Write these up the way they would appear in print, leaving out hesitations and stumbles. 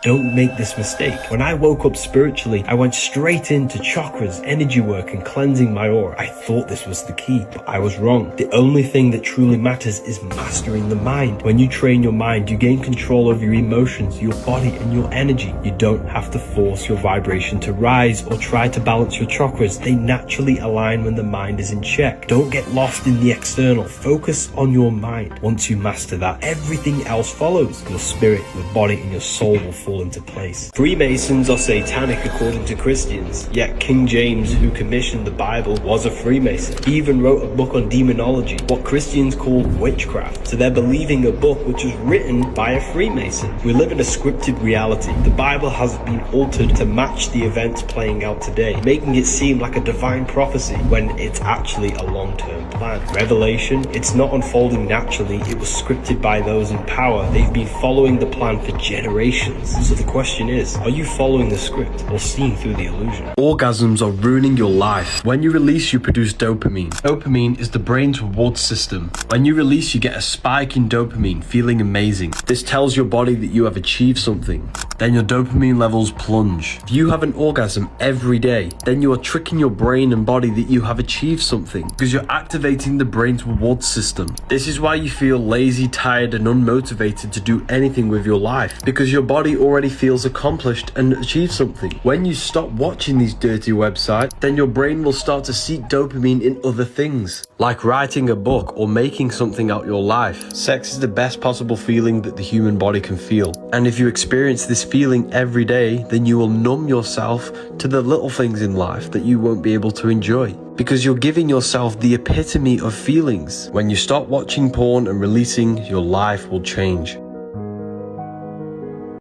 Don't make this mistake. When I woke up spiritually, I went straight into chakras, energy work, and cleansing my aura. I thought this was the key, but I was wrong. The only thing that truly matters is mastering the mind. When you train your mind, you gain control over your emotions, your body, and your energy. You don't have to force your vibration to rise or try to balance your chakras. They naturally align when the mind is in check. Don't get lost in the external. Focus on your mind. Once you master that, everything else follows. Your spirit, your body, and your soul will fall into place. Freemasons are satanic according to Christians, yet King James, who commissioned the Bible, was a Freemason. He even wrote a book on demonology, what Christians call witchcraft. So they're believing a book which was written by a Freemason. We live in a scripted reality. The Bible has been altered to match the events playing out today, making it seem like a divine prophecy when it's actually a long-term plan. Revelation, it's not unfolding naturally, it was scripted by those in power. They've been following the plan for generations. So the question is, are you following the script or seeing through the illusion? Orgasms are ruining your life. When you release, you produce dopamine. Dopamine is the brain's reward system. When you release, you get a spike in dopamine, feeling amazing. This tells your body that you have achieved something. Then your dopamine levels plunge. If you have an orgasm every day, then you are tricking your brain and body that you have achieved something because you're activating the brain's reward system. This is why you feel lazy, tired, and unmotivated to do anything with your life, because your body already feels accomplished and achieved something. When you stop watching these dirty websites, then your brain will start to seek dopamine in other things, like writing a book or making something out your life. Sex is the best possible feeling that the human body can feel. And if you experience this feeling every day, then you will numb yourself to the little things in life that you won't be able to enjoy, because you're giving yourself the epitome of feelings. When you stop watching porn and releasing, your life will change.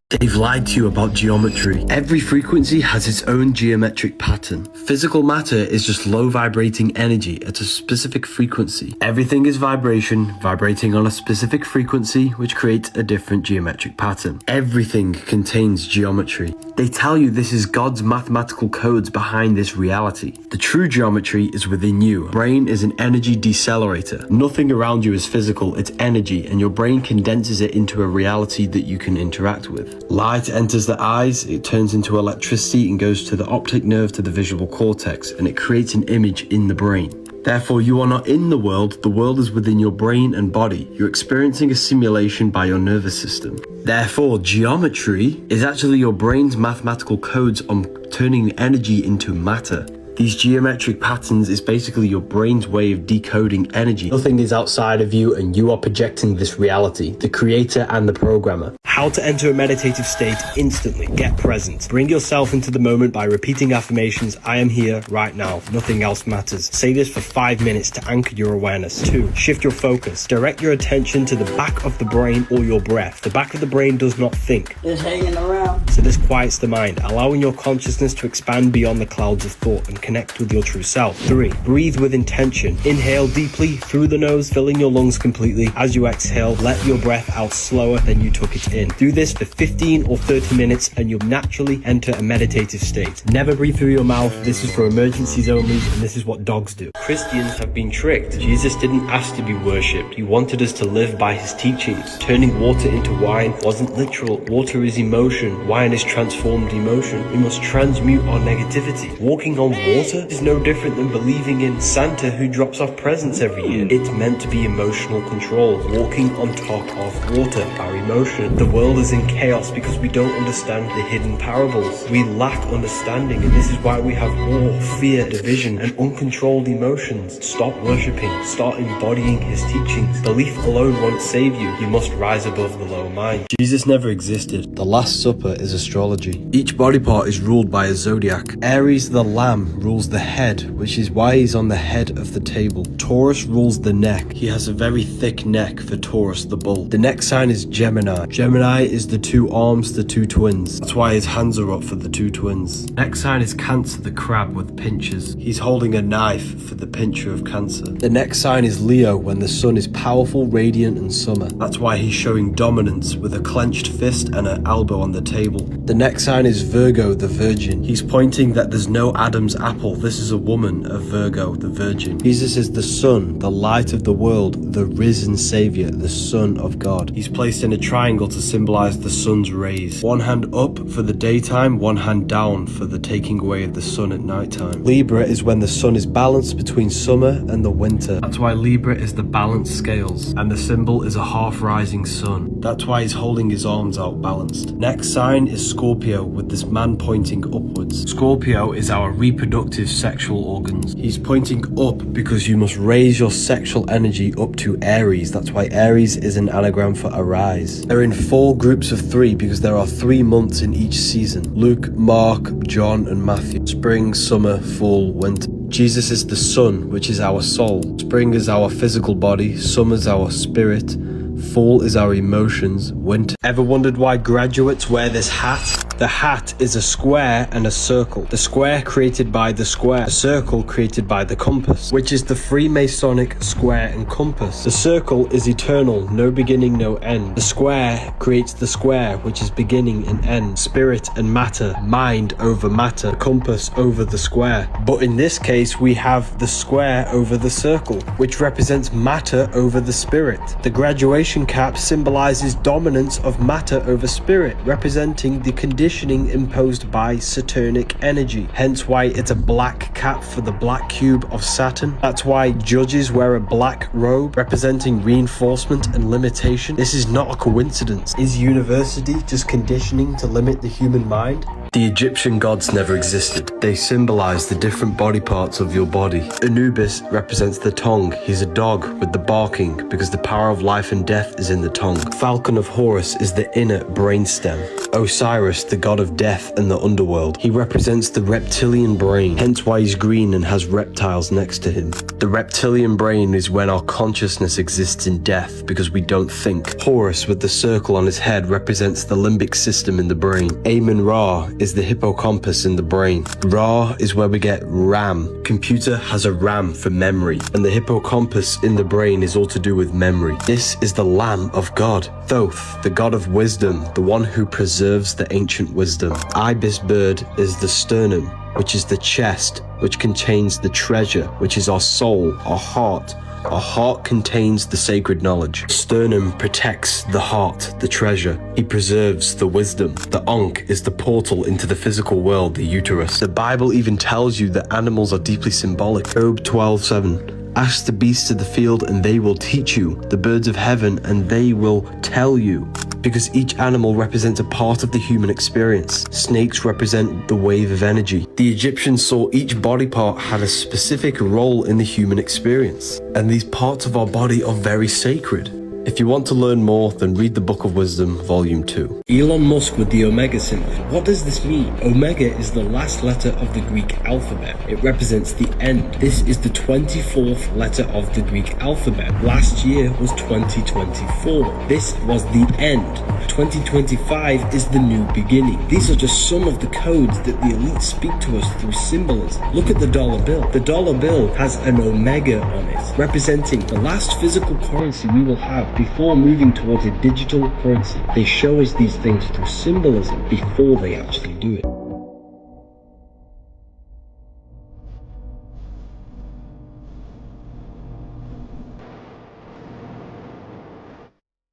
They've lied to you about geometry. Every frequency has its own geometric pattern. Physical matter is just low vibrating energy at a specific frequency. Everything is vibration, vibrating on a specific frequency, which creates a different geometric pattern. Everything contains geometry. They tell you this is God's mathematical codes behind this reality. The true geometry is within you. Brain is an energy decelerator. Nothing around you is physical, it's energy, and your brain condenses it into a reality that you can interact with. Light enters the eyes, it turns into electricity and goes to the optic nerve to the visual cortex, and it creates an image in the brain. Therefore, you are not in the world is within your brain and body. You're experiencing a simulation by your nervous system. Therefore, geometry is actually your brain's mathematical codes on turning energy into matter. These geometric patterns is basically your brain's way of decoding energy. Nothing is outside of you and you are projecting this reality, the creator and the programmer. How to enter a meditative state instantly. Get present. Bring yourself into the moment by repeating affirmations. I am here right now. Nothing else matters. Say this for 5 minutes to anchor your awareness. 2. Shift your focus. Direct your attention to the back of the brain or your breath. The back of the brain does not think. It's hanging around. So this quiets the mind, allowing your consciousness to expand beyond the clouds of thought and connect with your true self. 3. Breathe with intention. Inhale deeply through the nose, filling your lungs completely. As you exhale, let your breath out slower than you took it in. Do this for 15 or 30 minutes and you'll naturally enter a meditative state. Never breathe through your mouth. This is for emergencies only, and this is what dogs do. Christians have been tricked. Jesus didn't ask to be worshipped. He wanted us to live by his teachings. Turning water into wine wasn't literal. Water is emotion. Wine is transformed emotion. We must transmute our negativity. Walking on water is no different than believing in Santa who drops off presents every year. It's meant to be emotional control. Walking on top of water, our emotion. The world is in chaos because we don't understand the hidden parables. We lack understanding, and this is why we have war, fear, division, and uncontrolled emotions. Stop worshipping. Start embodying his teachings. Belief alone won't save you. You must rise above the low mind. Jesus never existed. The Last Supper is astrology. Each body part is ruled by a zodiac. Aries the lamb rules the head, which is why he's on the head of the table. Taurus rules the neck. He has a very thick neck for Taurus the bull. The next sign is Gemini. Gemini is the two arms, the two twins. That's why his hands are up for the two twins. Next sign is Cancer the crab with pinchers. He's holding a knife for the pincher of Cancer. The next sign is Leo when the sun is powerful, radiant and summer. That's why he's showing dominance with a clenched fist and an elbow on the table. The next sign is Virgo the virgin. He's pointing that there's no Adam's apple. This is a woman of Virgo the virgin. Jesus is the sun, the light of the world, the risen savior, the son of God. He's placed in a triangle to symbolize the sun's rays. One hand up for the daytime, one hand down for the taking away of the sun at nighttime. Libra is when the sun is balanced between summer and the winter. That's why Libra is the balanced scales, and the symbol is a half rising sun. That's why he's holding his arms out balanced. Next sign is Scorpio, with this man pointing upwards. Scorpio is our reproductive sexual organs. He's pointing up because you must raise your sexual energy up to Aries. That's why Aries is an anagram for arise. They're in 4 groups of 3 because there are 3 months in each season: Luke, Mark, John and Matthew. Spring, summer, fall, winter. Jesus is the sun, which is our soul. Spring is our physical body, summer is our spirit, fall is our emotions, winter. Ever wondered why graduates wear this hat? The hat is a square and a circle. The square created by the square, the circle created by the compass, which is the Freemasonic square and compass. The circle is eternal, no beginning, no end. The square creates the square, which is beginning and end. Spirit and matter, mind over matter, the compass over the square. But in this case, we have the square over the circle, which represents matter over the spirit. The graduation cap symbolizes dominance of matter over spirit, representing the conditioning imposed by Saturnic energy. Hence why it's a black cap for the black cube of Saturn. That's why judges wear a black robe, representing reinforcement and limitation. This is not a coincidence. Is university just conditioning to limit the human mind? The Egyptian gods never existed. They symbolize the different body parts of your body. Anubis represents the tongue. He's a dog with the barking because the power of life and death is in the tongue. Falcon of Horus is the inner brainstem. Osiris, the god of death and the underworld. He represents the reptilian brain, hence why he's green and has reptiles next to him. The reptilian brain is when our consciousness exists in death because we don't think. Horus with the circle on his head represents the limbic system in the brain. Amun-Ra is the hippocampus in the brain. Ra is where we get RAM. Computer has a RAM for memory, and the hippocampus in the brain is all to do with memory. This is the Lamb of God. Thoth, the god of wisdom, the one who preserves the ancient wisdom. Ibis bird is the sternum, which is the chest, which contains the treasure, which is our soul, our heart. Our heart contains the sacred knowledge. Sternum protects the heart, the treasure. He preserves the wisdom. The Ankh is the portal into the physical world, the uterus. The Bible even tells you that animals are deeply symbolic. Job 12:7. Ask the beasts of the field and they will teach you, the birds of heaven and they will tell you. Because each animal represents a part of the human experience. Snakes represent the wave of energy. The Egyptians saw each body part had a specific role in the human experience. And these parts of our body are very sacred. If you want to learn more, then read the Book of Wisdom, Volume 2. Elon Musk with the Omega symbol. What does this mean? Omega is the last letter of the Greek alphabet. It represents the end. This is the 24th letter of the Greek alphabet. Last year was 2024. This was the end. 2025 is the new beginning. These are just some of the codes that the elite speak to us through symbolism. Look at the dollar bill. The dollar bill has an omega on it, representing the last physical currency we will have before moving towards a digital currency. They show us these things through symbolism before they actually do it.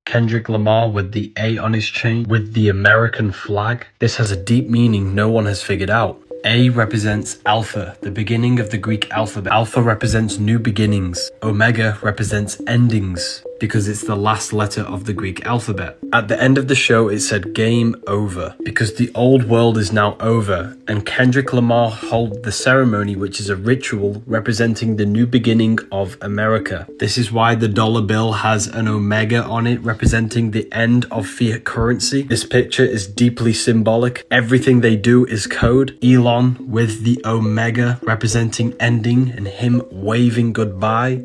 Kendrick Lamar with the A on his chain with the American flag. This has a deep meaning no one has figured out. A represents Alpha, the beginning of the Greek alphabet. Alpha represents new beginnings. Omega represents endings, because it's the last letter of the Greek alphabet. At the end of the show, it said game over, because the old world is now over, and Kendrick Lamar held the ceremony, which is a ritual representing the new beginning of America. This is why the dollar bill has an omega on it, representing the end of fiat currency. This picture is deeply symbolic. Everything they do is code. Elon with the omega representing ending and him waving goodbye,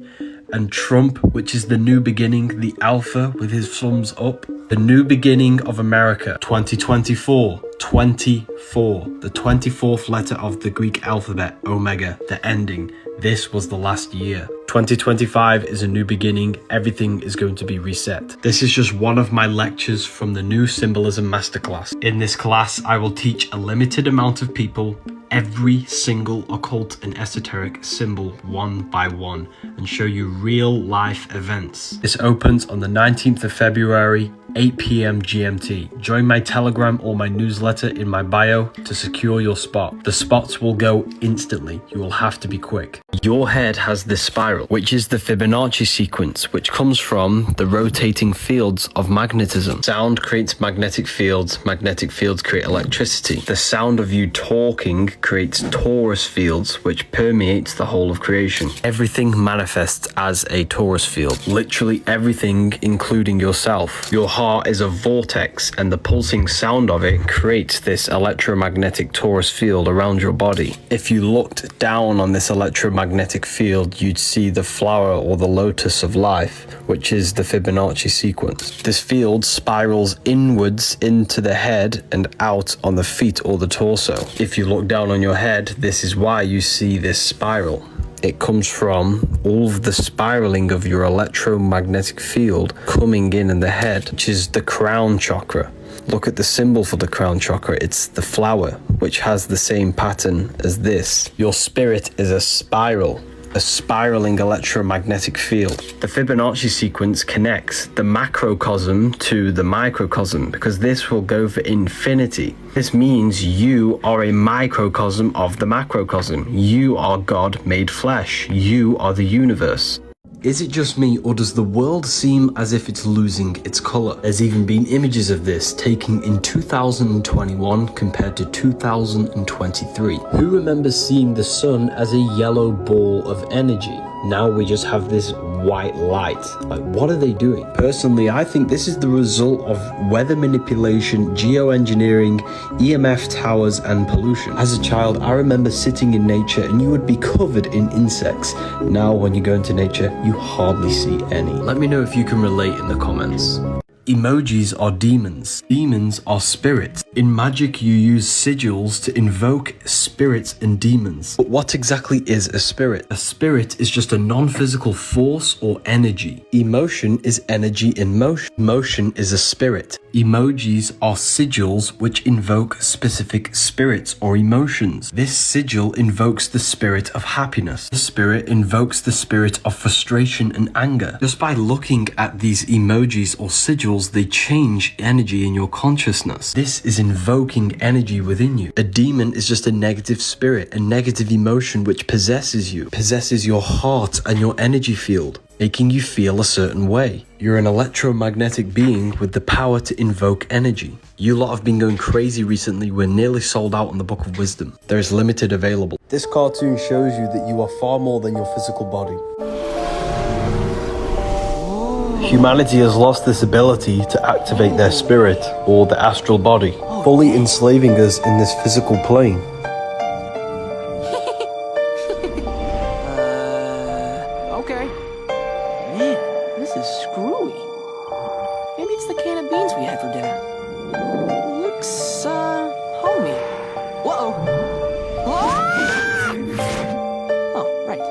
and Trump, which is the new beginning, the alpha with his thumbs up. The new beginning of America, 2024, 24, the 24th letter of the Greek alphabet, omega, the ending. This was the last year. 2025 is a new beginning. Everything is going to be reset. This is just one of my lectures from the new Symbolism Masterclass. In this class, I will teach a limited amount of people every single occult and esoteric symbol one by one and show you real life events. This opens on the 19th of February, 8 p.m. GMT. Join my Telegram or my newsletter in my bio to secure your spot. The spots will go instantly. You will have to be quick. Your head has this spiral, which is the Fibonacci sequence, which comes from the rotating fields of magnetism. Sound creates magnetic fields create electricity. The sound of you talking creates torus fields, which permeates the whole of creation. Everything manifests as a torus field. Literally everything, including yourself. Your heart is a vortex, and the pulsing sound of it creates this electromagnetic torus field around your body. If you looked down on this electromagnetic field, you'd see the flower or the lotus of life, which is the Fibonacci sequence. This field spirals inwards into the head and out on the feet or the torso. If you look down on your head, this is why you see this spiral. It comes from all of the spiraling of your electromagnetic field coming in the head, which is the crown chakra. Look at the symbol for the crown chakra. It's the flower, which has the same pattern as this. Your spirit is a spiral, a spiraling electromagnetic field. The Fibonacci sequence connects the macrocosm to the microcosm because this will go for infinity. This means you are a microcosm of the macrocosm. You are God made flesh. You are the universe. Is it just me, or does the world seem as if it's losing its color? There's even been images of this taken in 2021 compared to 2023. Who remembers seeing the sun as a yellow ball of energy? Now we just have this white light. Like, what are they doing? Personally, I think this is the result of weather manipulation, geoengineering, EMF towers, and pollution. As a child, I remember sitting in nature and you would be covered in insects. Now, when you go into nature, you hardly see any. Let me know if you can relate in the comments. Emojis are demons. Demons are spirits. In magic, you use sigils to invoke spirits and demons. But what exactly is a spirit? A spirit is just a non-physical force or energy. Emotion is energy in motion. Motion is a spirit. Emojis are sigils which invoke specific spirits or emotions. This sigil invokes the spirit of happiness. The spirit invokes the spirit of frustration and anger. Just by looking at these emojis or sigils, they change energy in your consciousness. This is invoking energy within you. A demon is just a negative spirit, a negative emotion which possesses you, possesses your heart and your energy field, making you feel a certain way. You're an electromagnetic being with the power to invoke energy. You lot have been going crazy recently. We're nearly sold out on the Book of Wisdom. There is limited available. This cartoon shows you that you are far more than your physical body. Humanity has lost this ability to activate their spirit or the astral body, fully enslaving us in this physical plane. Okay. Man, this is screwy. Maybe it's the can of beans we had for dinner. Looks, homey. Whoa. Oh, right.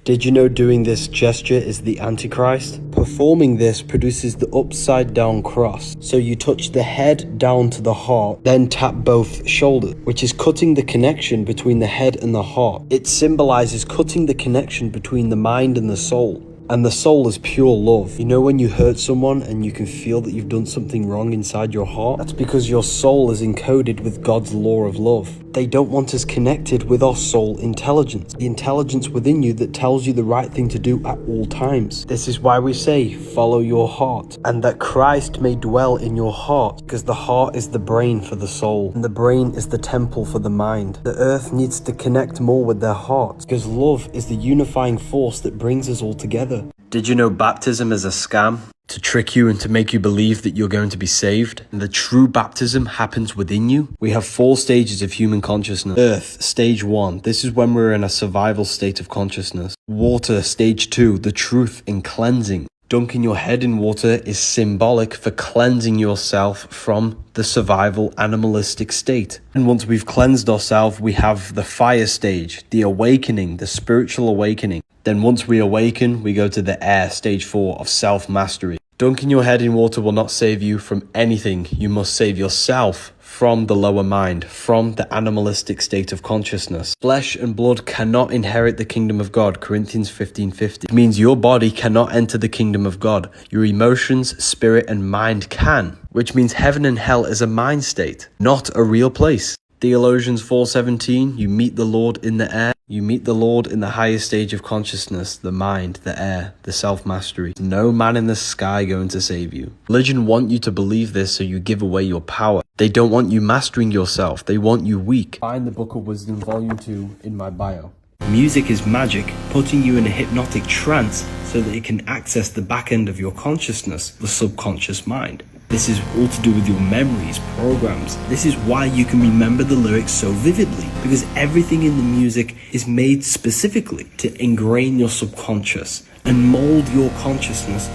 Did you know doing this gesture is the Antichrist? Performing this produces the upside down cross. So you touch the head down to the heart, then tap both shoulders, which is cutting the connection between the head and the heart. It symbolizes cutting the connection between the mind and the soul. And the soul is pure love. You know when you hurt someone and you can feel that you've done something wrong inside your heart? That's because your soul is encoded with God's law of love. They don't want us connected with our soul intelligence, the intelligence within you that tells you the right thing to do at all times. This is why we say, follow your heart, and that Christ may dwell in your heart, because the heart is the brain for the soul, and the brain is the temple for the mind. The earth needs to connect more with their heart, because love is the unifying force that brings us all together. Did you know baptism is a scam? To trick you and to make you believe that you're going to be saved. And the true baptism happens within you. We have 4 stages of human consciousness. Earth, stage 1. This is when we're in a survival state of consciousness. Water, stage 2. The truth in cleansing. Dunking your head in water is symbolic for cleansing yourself from the survival animalistic state. And once we've cleansed ourselves, we have the fire stage, the awakening, the spiritual awakening. Then once we awaken, we go to the air, stage 4 of self-mastery. Dunking your head in water will not save you from anything. You must save yourself from the lower mind, from the animalistic state of consciousness. Flesh and blood cannot inherit the kingdom of God, Corinthians 15:50. It means your body cannot enter the kingdom of God. Your emotions, spirit, and mind can, which means heaven and hell is a mind state, not a real place. Theologians 4:17, you meet the Lord in the air. You meet the Lord in the highest stage of consciousness, the mind, the air, the self-mastery. No man in the sky going to save you. Religion want you to believe this so you give away your power. They don't want you mastering yourself. They want you weak. Find the Book of Wisdom, Volume 2 in my bio. Music is magic, putting you in a hypnotic trance so that it can access the back end of your consciousness, the subconscious mind. This is all to do with your memories, programs. This is why you can remember the lyrics so vividly, because everything in the music is made specifically to ingrain your subconscious and mold your consciousness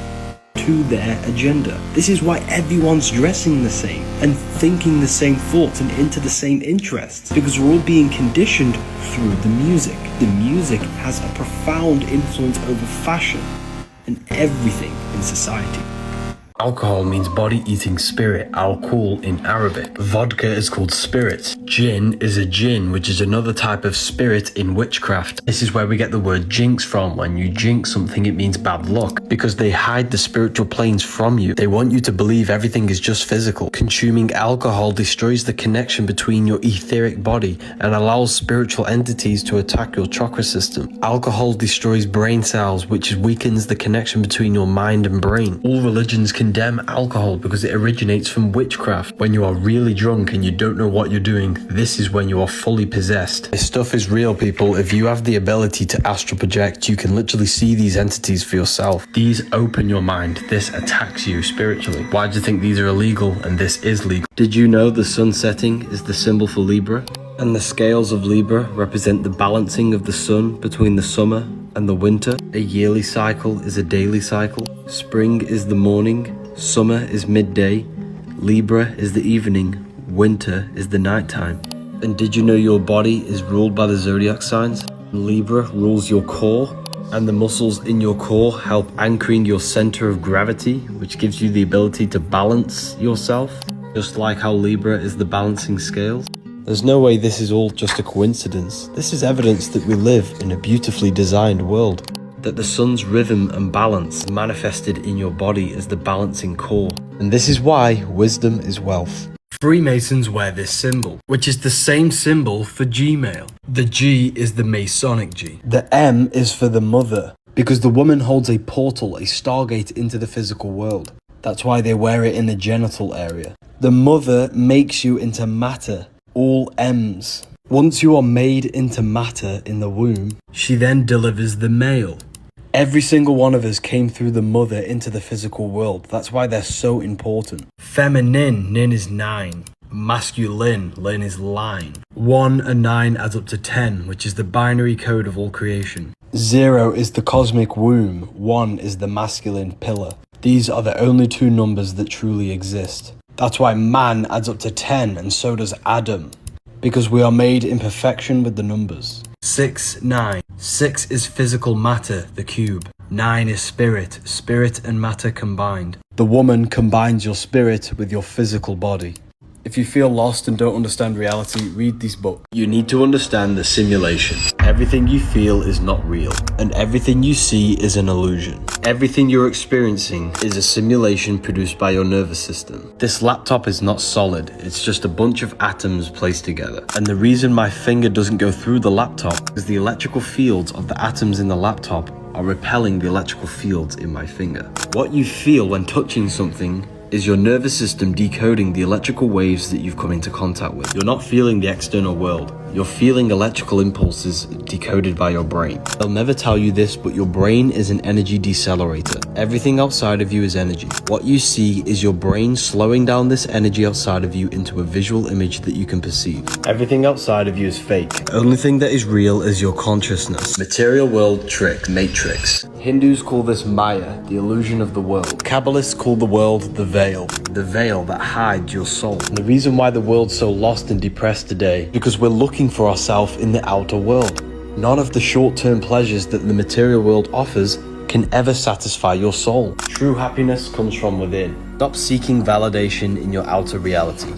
to their agenda. This is why everyone's dressing the same and thinking the same thoughts and into the same interests, because we're all being conditioned through the music. The music has a profound influence over fashion and everything in society. Alcohol means body-eating spirit, al-Kul in Arabic. Vodka is called spirit. Jinn is a jinn, which is another type of spirit in witchcraft. This is where we get the word jinx from. When you jinx something, it means bad luck, because they hide the spiritual planes from you. They want you to believe everything is just physical. Consuming alcohol destroys the connection between your etheric body and allows spiritual entities to attack your chakra system. Alcohol destroys brain cells, which weakens the connection between your mind and brain. All religions condemn alcohol because it originates from witchcraft. When you are really drunk and you don't know what you're doing, this is when you are fully possessed. This stuff is real, people. If you have the ability to astral project, you can literally see these entities for yourself. These open your mind. This attacks you spiritually. Why do you think these are illegal and this is legal? Did you know the sun setting is the symbol for Libra? And the scales of Libra represent the balancing of the sun between the summer and the winter. A yearly cycle is a daily cycle. Spring is the morning. Summer is midday, Libra is the evening, winter is the nighttime. And did you know your body is ruled by the zodiac signs? Libra rules your core, and the muscles in your core help anchoring your center of gravity, which gives you the ability to balance yourself, just like how Libra is the balancing scales. There's no way this is all just a coincidence. This is evidence that we live in a beautifully designed world. That the sun's rhythm and balance manifested in your body as the balancing core. And this is why wisdom is wealth. Freemasons wear this symbol, which is the same symbol for Gmail. The G is the Masonic G. The M is for the mother, because the woman holds a portal, a stargate into the physical world. That's why they wear it in the genital area. The mother makes you into matter, all M's. Once you are made into matter in the womb, she then delivers the male. Every single one of us came through the mother into the physical world. That's why they're so important. Feminine, nin is 9. Masculine, lin is line. 1 and 9 adds up to 10, which is the binary code of all creation. 0 is the cosmic womb. 1 is the masculine pillar. These are the only two numbers that truly exist. That's why man adds up to 10, and so does Adam. Because we are made in perfection with the numbers. 6, 9. 6 is physical matter, the cube. 9 is spirit, spirit and matter combined. The woman combines your spirit with your physical body. If you feel lost and don't understand reality, read this book. You need to understand the simulation. Everything you feel is not real, and everything you see is an illusion. Everything you're experiencing is a simulation produced by your nervous system. This laptop is not solid, it's just a bunch of atoms placed together. And the reason my finger doesn't go through the laptop is the electrical fields of the atoms in the laptop are repelling the electrical fields in my finger. What you feel when touching something is your nervous system decoding the electrical waves that you've come into contact with. You're not feeling the external world. You're feeling electrical impulses decoded by your brain. They'll never tell you this, but your brain is an energy decelerator. Everything outside of you is energy. What you see is your brain slowing down this energy outside of you into a visual image that you can perceive. Everything outside of you is fake. The only thing that is real is your consciousness. Material world trick, matrix. Hindus call this Maya, the illusion of the world. Kabbalists call the world the veil that hides your soul. And the reason why the world's so lost and depressed today, because we're looking for ourselves in the outer world. None of the short-term pleasures that the material world offers can ever satisfy your soul. True happiness comes from within. Stop seeking validation in your outer reality.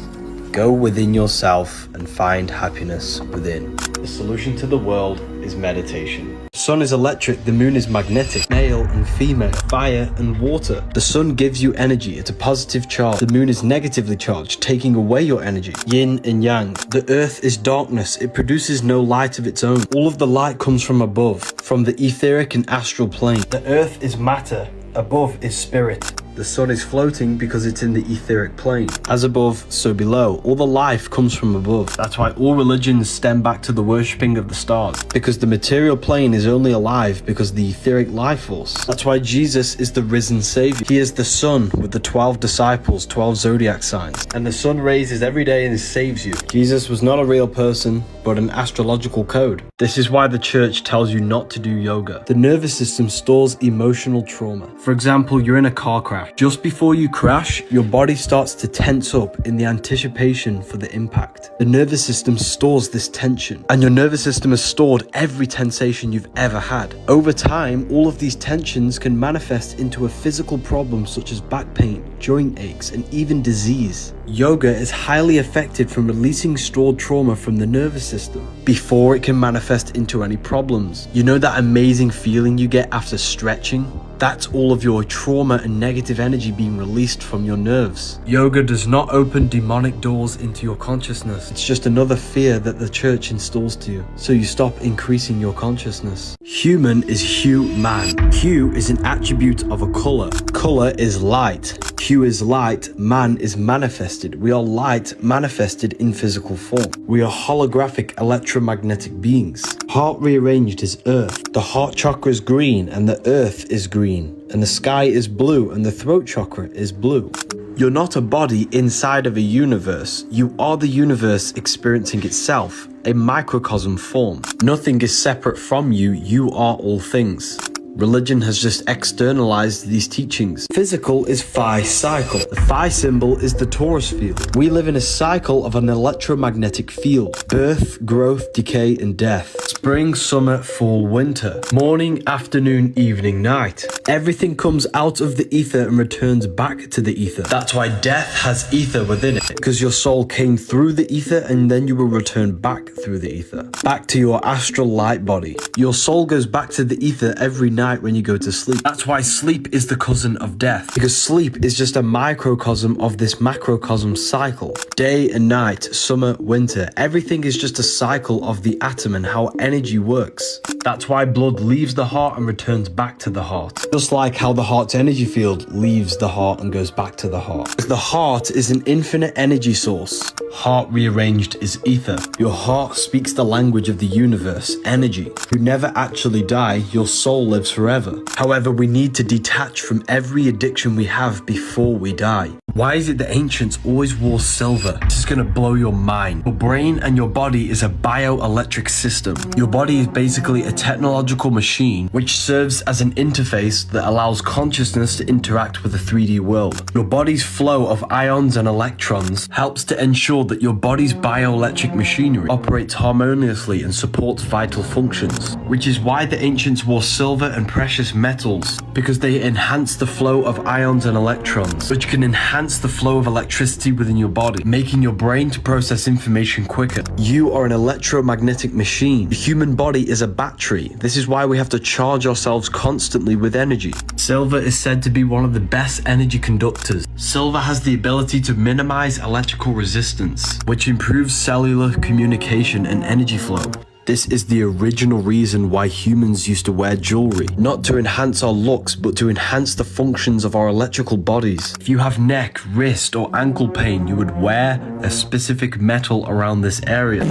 Go within yourself and find happiness within. The solution to the world is meditation. The sun is electric, the moon is magnetic, male and female, fire and water. The sun gives you energy, it's a positive charge. The moon is negatively charged, taking away your energy. Yin and yang. The earth is darkness, it produces no light of its own. All of the light comes from above, from the etheric and astral plane. The earth is matter, above is spirit. The sun is floating because it's in the etheric plane. As above, so below. All the life comes from above. That's why all religions stem back to the worshipping of the stars. Because the material plane is only alive because of the etheric life force. That's why Jesus is the risen savior. He is the sun with the 12 disciples, 12 zodiac signs. And the sun raises every day and saves you. Jesus was not a real person, but an astrological code. This is why the church tells you not to do yoga. The nervous system stores emotional trauma. For example, you're in a car crash. Just before you crash, your body starts to tense up in the anticipation for the impact. The nervous system stores this tension, and your nervous system has stored every sensation you've ever had. Over time, all of these tensions can manifest into a physical problem such as back pain, joint aches, and even disease. Yoga is highly effective from releasing stored trauma from the nervous system before it can manifest into any problems. You know that amazing feeling you get after stretching? That's all of your trauma and negative energy being released from your nerves. Yoga does not open demonic doors into your consciousness. It's just another fear that the church installs to you, so you stop increasing your consciousness. Human is hue-man. Hue is an attribute of a color. Color is light. Hue is light, man is manifested. We are light manifested in physical form. We are holographic electromagnetic beings. Heart rearranged is earth. The heart chakra is green and the earth is green. And the sky is blue and the throat chakra is blue. You're not a body inside of a universe. You are the universe experiencing itself, a microcosm form. Nothing is separate from you. You are all things. Religion has just externalized these teachings. Physical is phi cycle. The phi symbol is the Taurus field. We live in a cycle of an electromagnetic field. Birth, growth, decay, and death. Spring, summer, fall, winter. Morning, afternoon, evening, night. Everything comes out of the ether and returns back to the ether. That's why death has ether within it. Because your soul came through the ether and then you will return back through the ether. Back to your astral light body. Your soul goes back to the ether every night when you go to sleep. That's why sleep is the cousin of death, because sleep is just a microcosm of this macrocosm cycle. Day and night, summer, winter, everything is just a cycle of the atom and how energy works. That's why blood leaves the heart and returns back to the heart. Just like how the heart's energy field leaves the heart and goes back to the heart. The heart is an infinite energy source. Heart rearranged is ether. Your heart speaks the language of the universe, energy. You never actually die, your soul lives forever. However, we need to detach from every addiction we have before we die. Why is it the ancients always wore silver? This is gonna blow your mind. Your brain and your body is a bioelectric system. Your body is basically a technological machine which serves as an interface that allows consciousness to interact with the 3D world. Your body's flow of ions and electrons helps to ensure that your body's bioelectric machinery operates harmoniously and supports vital functions, which is why the ancients wore silver and precious metals, because they enhance the flow of ions and electrons, which can enhance the flow of electricity within your body, making your brain to process information quicker. You are an electromagnetic machine. The human body is a battery. This is why we have to charge ourselves constantly with energy. Silver is said to be one of the best energy conductors. Silver has the ability to minimize electrical resistance, which improves cellular communication and energy flow. This is the original reason why humans used to wear jewelry. Not to enhance our looks, but to enhance the functions of our electrical bodies. If you have neck, wrist, or ankle pain, you would wear a specific metal around this area.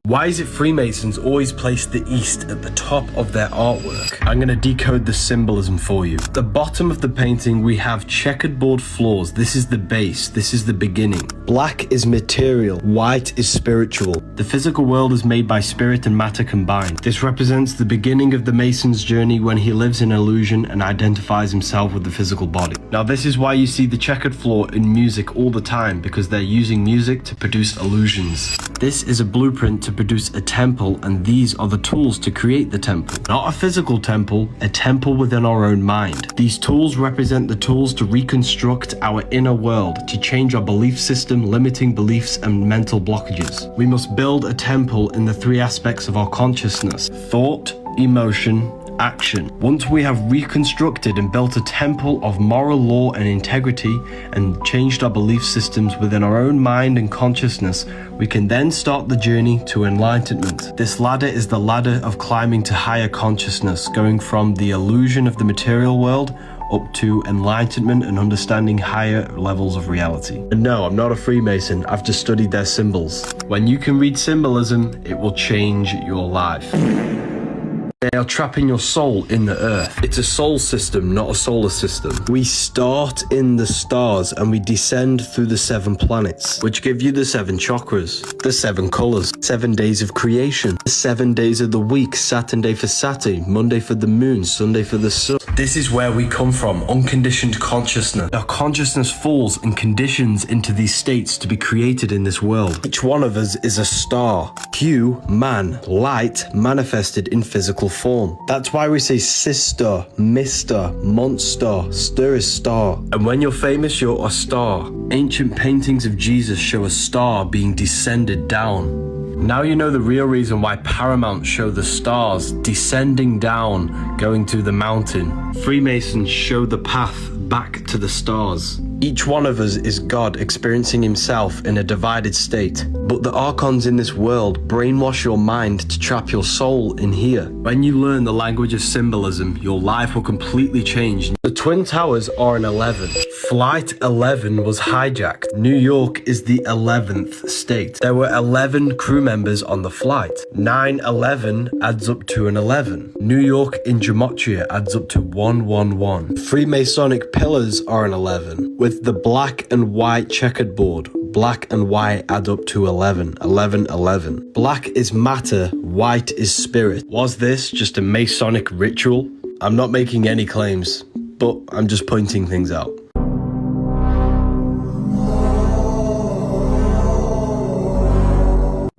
Why is it Freemasons always place the East at the top of their artwork? I'm going to decode the symbolism for you. At the bottom of the painting, we have checkered board floors. This is the base. This is the beginning. Black is material. White is spiritual. The physical world is made by spirit and matter combined. This represents the beginning of the Mason's journey when he lives in illusion and identifies himself with the physical body. Now, this is why you see the checkered floor in music all the time, because they're using music to produce illusions. This is a blueprint to produce a temple, and these are the tools to create the temple. Not a physical temple, a temple within our own mind. These tools represent the tools to reconstruct our inner world, to change our belief system, limiting beliefs and mental blockages. We must build a temple in the three aspects of our consciousness: thought, emotion, action. Once we have reconstructed and built a temple of moral law and integrity and changed our belief systems within our own mind and consciousness, we can then start the journey to enlightenment. This ladder is the ladder of climbing to higher consciousness, going from the illusion of the material world up to enlightenment and understanding higher levels of reality. And no, I'm not a Freemason, I've just studied their symbols. When you can read symbolism, it will change your life. They are trapping your soul in the earth. It's a soul system, not a solar system. We start in the stars and we descend through the 7 planets, which give you the 7 chakras, the 7 colors, 7 days of creation, the 7 days of the week, Saturday for Saturn, Monday for the moon, Sunday for the sun. This is where we come from, unconditioned consciousness. Our consciousness falls and conditions into these states to be created in this world. Each one of us is a star. Hue, man, light manifested in physical form. That's why we say sister, mister, monster, stir is star. And when you're famous, you're a star. Ancient paintings of Jesus show a star being descended down. Now you know the real reason why Paramount show the stars descending down, going to the mountain. Freemasons show the path back to the stars. Each one of us is God experiencing himself in a divided state. But the archons in this world brainwash your mind to trap your soul in here. When you learn the language of symbolism, your life will completely change. The Twin Towers are an 11. Flight 11 was hijacked. New York is the 11th state. There were 11 crew members on the flight. 9/11 adds up to an 11. New York in gematria adds up to 111. Freemasonic pillars are an 11. With the black and white checkered board, black and white add up to 11. 11, 11. Black is matter, white is spirit. Was this just a Masonic ritual? I'm not making any claims, but I'm just pointing things out.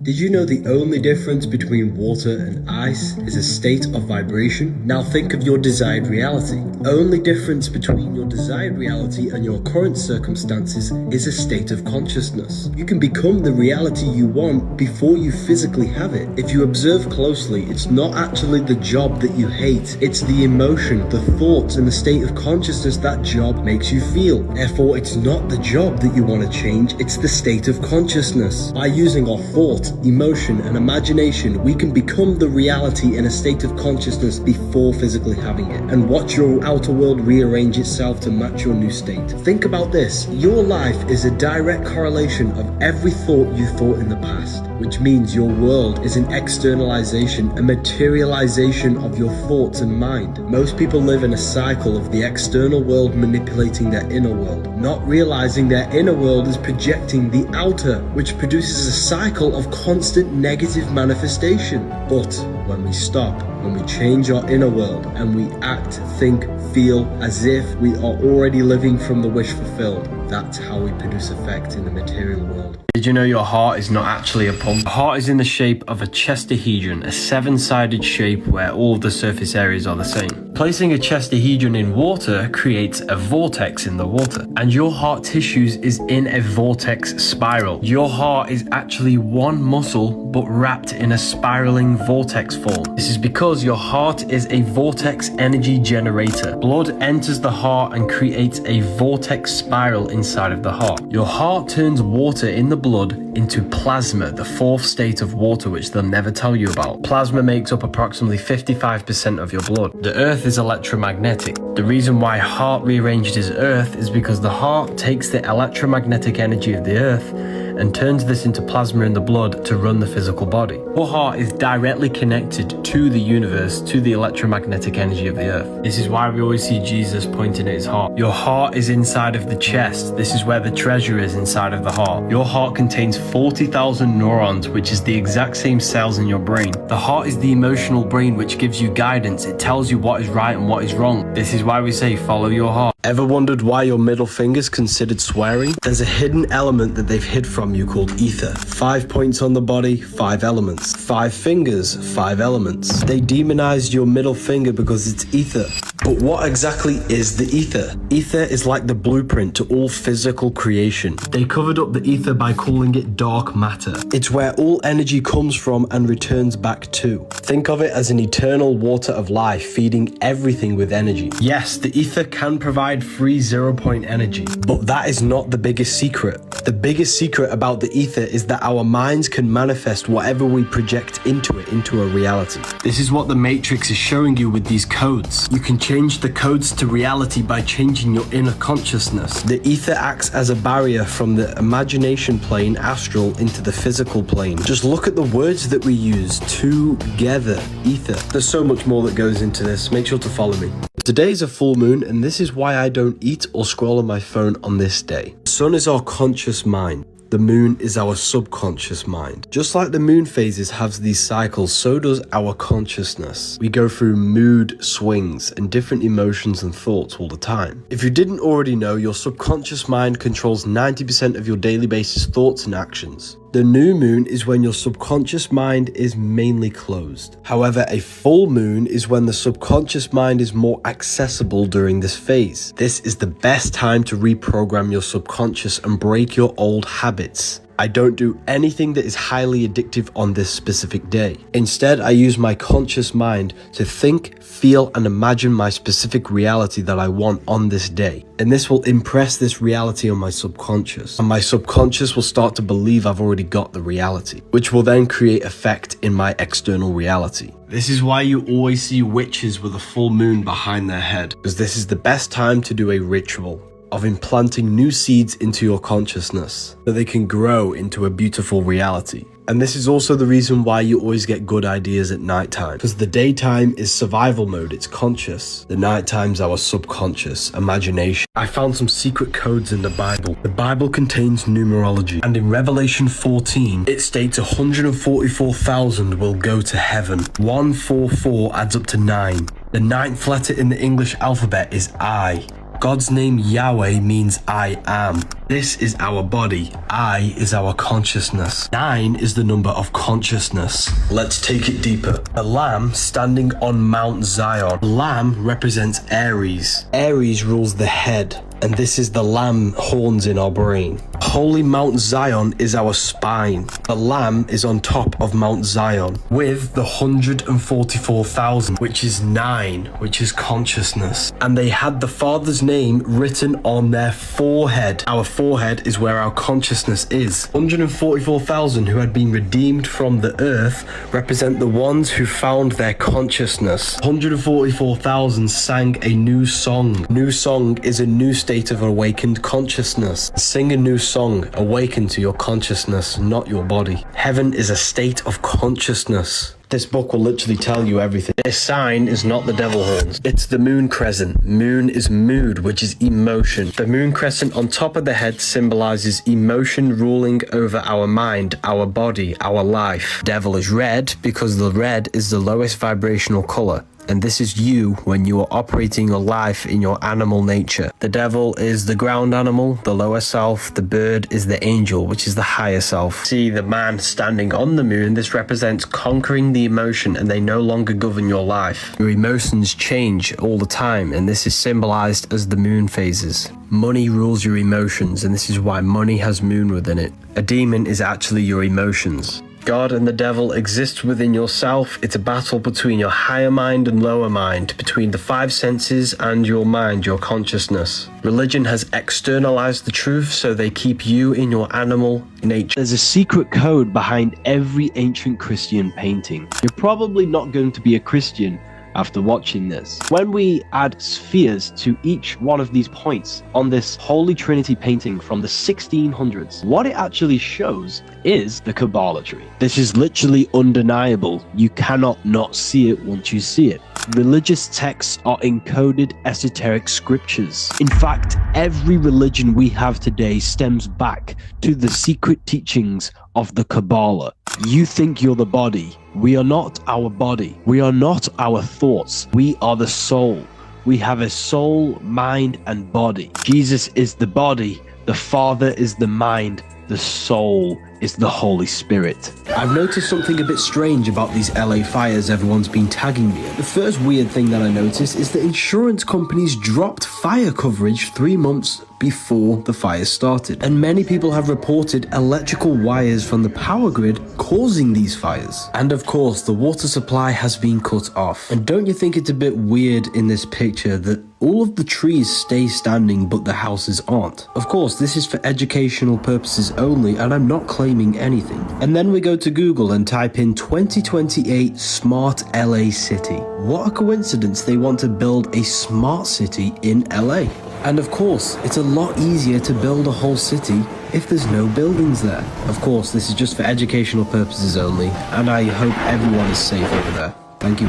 Did you know the only difference between water and ice is a state of vibration? Now think of your desired reality. Only difference between your desired reality and your current circumstances is a state of consciousness. You can become the reality you want before you physically have it. If you observe closely, it's not actually the job that you hate. It's the emotion, the thoughts, and the state of consciousness that job makes you feel. Therefore, it's not the job that you want to change, it's the state of consciousness. By using our thoughts, emotion, and imagination, we can become the reality in a state of consciousness before physically having it, and watch your outer world rearrange itself to match your new state. Think about this. Your life is a direct correlation of every thought you thought in the past, which means your world is an externalization, a materialization of your thoughts and mind. Most people live in a cycle of the external world manipulating their inner world, not realizing their inner world is projecting the outer, which produces a cycle of constant negative manifestation. But when we stop, when we change our inner world and we act, think, feel as if we are already living from the wish fulfilled, that's how we produce effect in the material world. Did you know your heart is not actually a pump? The heart is in the shape of a chestahedron, a 7-sided shape where all of the surface areas are the same. Placing a chestahedron in water creates a vortex in the water, and your heart tissues is in a vortex spiral. Your heart is actually one muscle but wrapped in a spiraling vortex form. This is because your heart is a vortex energy generator. Blood enters the heart and creates a vortex spiral inside of the heart. Your heart turns water in the blood into plasma, the 4th state of water, which they'll never tell you about. Plasma makes up approximately 55% of your blood. The earth is electromagnetic. The reason why heart rearranged as earth is because the heart takes the electromagnetic energy of the earth and turns this into plasma in the blood to run the physical body. Your heart is directly connected to the universe, to the electromagnetic energy of the earth. This is why we always see Jesus pointing at his heart. Your heart is inside of the chest. This is where the treasure is, inside of the heart. Your heart contains 40,000 neurons, which is the exact same cells in your brain. The heart is the emotional brain which gives you guidance. It tells you what is right and what is wrong. This is why we say follow your heart. Ever wondered why your middle finger's considered swearing? There's a hidden element that they've hid from you called ether. 5 points on the body, 5 elements. 5 fingers, 5 elements. They demonized your middle finger because it's ether. But what exactly is the ether? Ether is like the blueprint to all physical creation. They covered up the ether by calling it dark matter. It's where all energy comes from and returns back to. Think of it as an eternal water of life feeding everything with energy. Yes, the ether can provide free 0-point energy, but that is not the biggest secret. The biggest secret about the ether is that our minds can manifest whatever we project into it into a reality. This is what the Matrix is showing you with these codes. You can change the codes to reality by changing your inner consciousness. The ether acts as a barrier from the imagination plane astral into the physical plane. Just look at the words that we use. Together. Ether. There's so much more that goes into this. Make sure to follow me. Today is a full moon, and this is why I don't eat or scroll on my phone on this day. The sun is our conscious mind. The moon is our subconscious mind. Just like the moon phases have these cycles, so does our consciousness. We go through mood swings and different emotions and thoughts all the time. If you didn't already know, your subconscious mind controls 90% of your daily basis thoughts and actions. The new moon is when your subconscious mind is mainly closed. However, a full moon is when the subconscious mind is more accessible during this phase. This is the best time to reprogram your subconscious and break your old habits. I don't do anything that is highly addictive on this specific day. Instead, I use my conscious mind to think, feel, and imagine my specific reality that I want on this day. And this will impress this reality on my subconscious. And my subconscious will start to believe I've already got the reality, which will then create effect in my external reality. This is why you always see witches with a full moon behind their head, because this is the best time to do a ritual of implanting new seeds into your consciousness so they can grow into a beautiful reality. And this is also the reason why you always get good ideas at nighttime, because the daytime is survival mode, it's conscious. The nighttime's our subconscious, imagination. I found some secret codes in the Bible. The Bible contains numerology, and in Revelation 14, it states 144,000 will go to heaven. 144 adds up to 9. The 9th letter in the English alphabet is I. God's name Yahweh means I am. This is our body. I is our consciousness. 9 is the number of consciousness. Let's take it deeper. A lamb standing on Mount Zion. Lamb represents Aries. Aries rules the head, and this is the lamb horns in our brain. Holy Mount Zion is our spine. The lamb is on top of Mount Zion with the 144,000, which is 9, which is consciousness. And they had the Father's name written on their forehead. Our forehead is where our consciousness is. 144,000 who had been redeemed from the earth represent the ones who found their consciousness. 144,000 sang a new song. New song is a new state of awakened consciousness. Sing a new song, awaken to your consciousness, not your body. Heaven is a state of consciousness. This book will literally tell you everything. This sign is not the devil horns. It's the moon crescent. Moon is mood, which is emotion. The moon crescent on top of the head symbolizes emotion ruling over our mind, our body, our life. Devil is red because the red is the lowest vibrational color. And this is you when you are operating your life in your animal nature. The devil is the ground animal, the lower self. The bird is the angel, which is the higher self. See the man standing on the moon. This represents conquering the emotion, and they no longer govern your life. Your emotions change all the time, and this is symbolized as the moon phases. Money rules your emotions, and this is why money has moon within it. A demon is actually your emotions. God and the devil exist within yourself. It's a battle between your higher mind and lower mind, between the 5 senses and your mind, your consciousness. Religion has externalized the truth, so they keep you in your animal nature. There's a secret code behind every ancient Christian painting. You're probably not going to be a Christian after watching this. When we add spheres to each one of these points on this Holy Trinity painting from the 1600s, what it actually shows is the Kabbalah tree. This is literally undeniable. You cannot not see it once you see it. Religious texts are encoded esoteric scriptures. In fact, every religion we have today stems back to the secret teachings of the Kabbalah. You think you're the body. We are not our body. We are not our thoughts. We are the soul. We have a soul, mind, and body. Jesus is the body, the Father is the mind, the soul is the Holy Spirit. I've noticed something a bit strange about these LA fires everyone's been tagging me in. The first weird thing that I noticed is that insurance companies dropped fire coverage 3 months before the fire started. And many people have reported electrical wires from the power grid causing these fires. And of course, the water supply has been cut off. And don't you think it's a bit weird in this picture that all of the trees stay standing but the houses aren't? Of course, this is for educational purposes only, and I'm not claiming anything. And then we go to Google and type in 2028 Smart LA City. What a coincidence they want to build a smart city in LA. And of course, it's a lot easier to build a whole city if there's no buildings there. Of course, this is just for educational purposes only, and I hope everyone is safe over there. Thank you.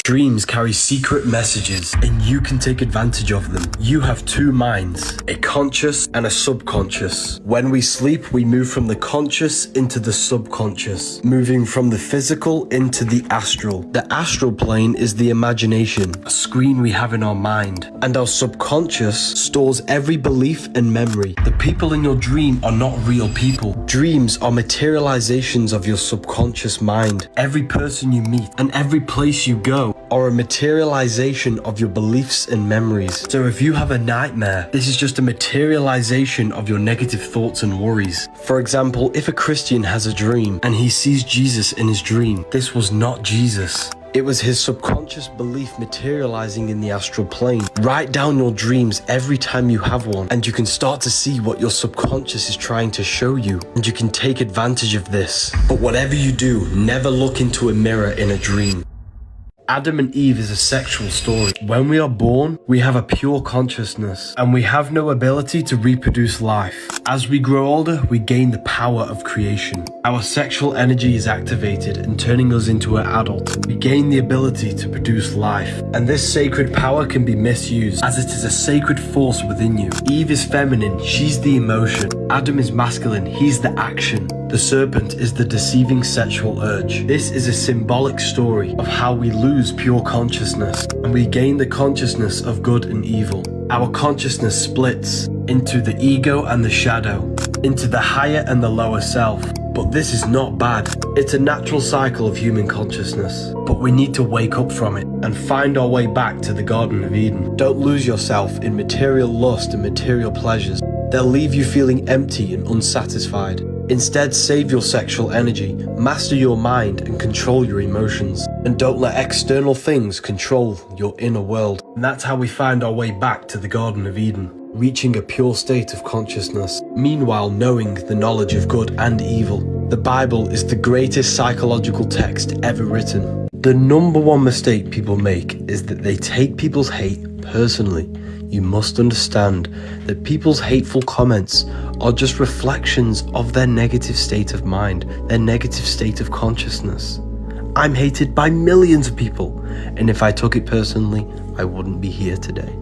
Dreams carry secret messages, and you can take advantage of them. You have two minds, a conscious and a subconscious. When we sleep, we move from the conscious into the subconscious, moving from the physical into the astral. The astral plane is the imagination, a screen we have in our mind, and our subconscious stores every belief and memory. The people in your dream are not real people. Dreams are materializations of your subconscious mind. Every person you meet and every place you go are a materialization of your beliefs and memories. So if you have a nightmare, this is just a materialization of your negative thoughts and worries. For example, if a Christian has a dream and he sees Jesus in his dream, this was not Jesus. It was his subconscious belief materializing in the astral plane. Write down your dreams every time you have one, and you can start to see what your subconscious is trying to show you, and you can take advantage of this. But whatever you do, never look into a mirror in a dream. Adam and Eve is a sexual story. When we are born, we have a pure consciousness, and we have no ability to reproduce life. As we grow older, we gain the power of creation. Our sexual energy is activated and turning us into an adult. We gain the ability to produce life, and this sacred power can be misused, as it is a sacred force within you. Eve is feminine, she's the emotion. Adam is masculine, he's the action. The serpent is the deceiving sexual urge. This is a symbolic story of how we lose pure consciousness and we gain the consciousness of good and evil. Our consciousness splits into the ego and the shadow, into the higher and the lower self. But this is not bad. It's a natural cycle of human consciousness. But we need to wake up from it and find our way back to the Garden of Eden. Don't lose yourself in material lust and material pleasures. They'll leave you feeling empty and unsatisfied. Instead, save your sexual energy, master your mind, and control your emotions. And don't let external things control your inner world. And that's how we find our way back to the Garden of Eden, reaching a pure state of consciousness. Meanwhile, knowing the knowledge of good and evil. The Bible is the greatest psychological text ever written. The number one mistake people make is that they take people's hate personally. You must understand that people's hateful comments are just reflections of their negative state of mind, their negative state of consciousness. I'm hated by millions of people, and if I took it personally, I wouldn't be here today.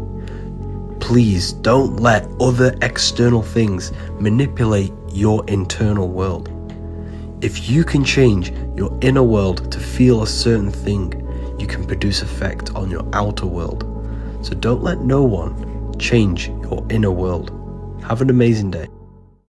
Please don't let other external things manipulate your internal world. If you can change your inner world to feel a certain thing, you can produce effect on your outer world. So don't let no one change your inner world. Have an amazing day.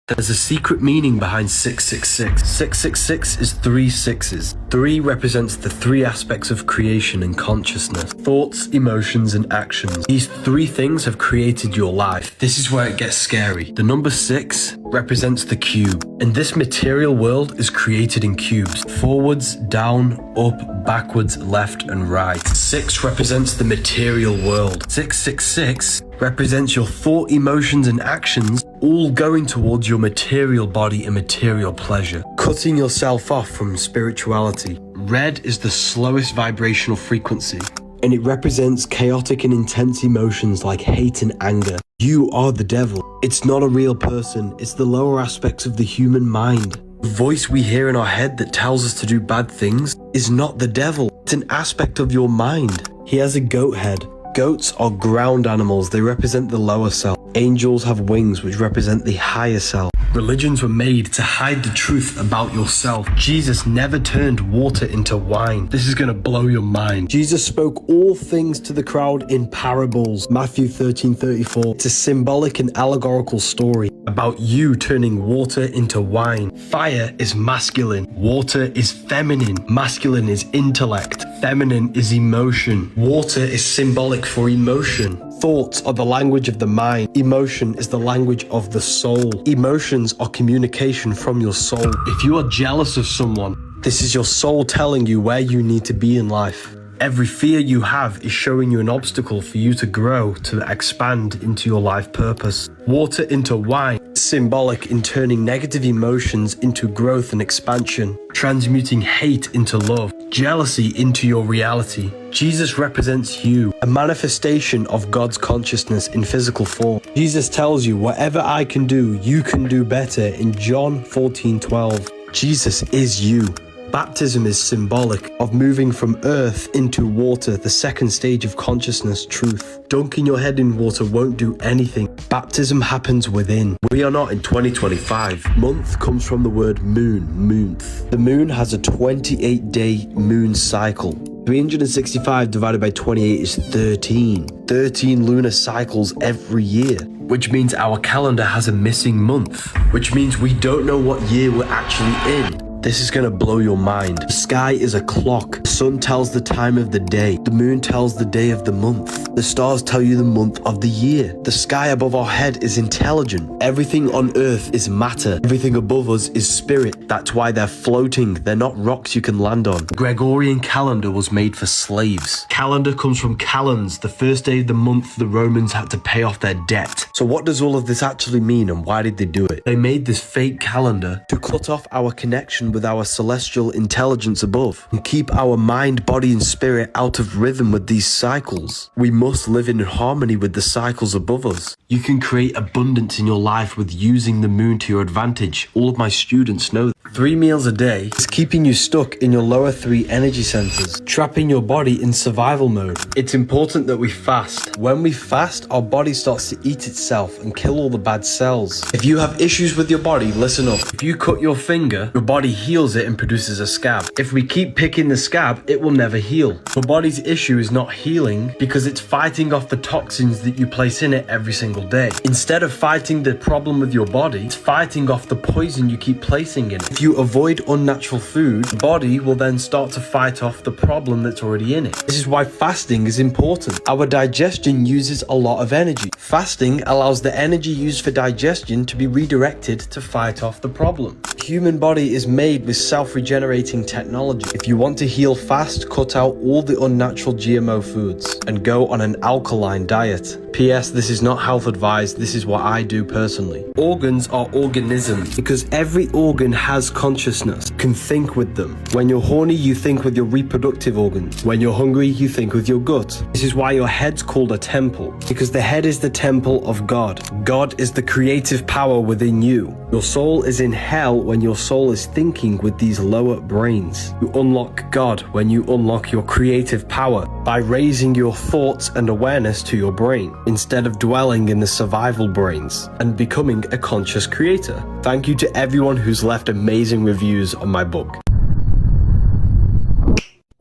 There's a secret meaning behind 666. 666 is 3 sixes. 3 represents the 3 aspects of creation and consciousness. Thoughts, emotions, and actions. These 3 things have created your life. This is where it gets scary. The number 6 represents the cube. And this material world is created in cubes. Forwards, down, up, backwards, left, and right. 6 represents the material world. 666 represents your thought, emotions, and actions all going towards your material body and material pleasure. Cutting yourself off from spirituality. Red is the slowest vibrational frequency, and it represents chaotic and intense emotions like hate and anger. You are the devil. It's not a real person. It's the lower aspects of the human mind. The voice we hear in our head that tells us to do bad things is not the devil. It's an aspect of your mind. He has a goat head. Goats are ground animals. They represent the lower self. Angels have wings, which represent the higher self. Religions were made to hide the truth about yourself. Jesus never turned water into wine. This is gonna blow your mind. Jesus spoke all things to the crowd in parables. Matthew 13:34. It's a symbolic and allegorical story about you turning water into wine. Fire is masculine. Water is feminine. Masculine is intellect. Feminine is emotion. Water is symbolic for emotion. Thoughts are the language of the mind. Emotion is the language of the soul. Emotions are communication from your soul. If you are jealous of someone, this is your soul telling you where you need to be in life. Every fear you have is showing you an obstacle for you to grow, to expand into your life purpose. Water into wine, symbolic in turning negative emotions into growth and expansion, transmuting hate into love, jealousy into your reality. Jesus represents you, a manifestation of God's consciousness in physical form. Jesus tells you, whatever I can do, you can do better in John 14:12. Jesus is you. Baptism is symbolic of moving from earth into water, the second stage of consciousness, truth. Dunking your head in water won't do anything. Baptism happens within. We are not in 2025. Month comes from the word moon, moonth. The moon has a 28-day moon cycle. 365 divided by 28 is 13. 13 lunar cycles every year, which means our calendar has a missing month, which means we don't know what year we're actually in. This is gonna blow your mind. The sky is a clock. The sun tells the time of the day. The moon tells the day of the month. The stars tell you the month of the year. The sky above our head is intelligent. Everything on earth is matter. Everything above us is spirit. That's why they're floating. They're not rocks you can land on. The Gregorian calendar was made for slaves. Calendar comes from calends, the first day of the month the Romans had to pay off their debt. So what does all of this actually mean, and why did they do it? They made this fake calendar to cut off our connection with our celestial intelligence above and keep our mind, body and spirit out of rhythm with these cycles. We must live in harmony with the cycles above us. You can create abundance in your life with using the moon to your advantage. All of my students know that. 3 meals a day is keeping you stuck in your lower 3 energy centers, trapping your body in survival mode. It's important that we fast. When we fast, our body starts to eat itself and kill all the bad cells. If you have issues with your body, listen up. If you cut your finger, your body heals it and produces a scab. If we keep picking the scab, it will never heal. Your body's issue is not healing because it's fighting off the toxins that you place in it every single day. Instead of fighting the problem with your body, it's fighting off the poison you keep placing in it. If you avoid unnatural food, the body will then start to fight off the problem that's already in it. This is why fasting is important. Our digestion uses a lot of energy. Fasting allows the energy used for digestion to be redirected to fight off the problem. The human body is made with self-regenerating technology. If you want to heal fast, cut out all the unnatural GMO foods and go on an alkaline diet. P.S. This is not health advice, this is what I do personally. Organs are organisms because every organ has consciousness, can think with them. When you're horny, you think with your reproductive organs. When you're hungry, you think with your gut. This is why your head's called a temple, because the head is the temple of God. God is the creative power within you. Your soul is in hell when your soul is thinking with these lower brains. You unlock God when you unlock your creative power by raising your thoughts and awareness to your brain, instead of dwelling in the survival brains and becoming a conscious creator. Thank you to everyone who's left amazing reviews on my book.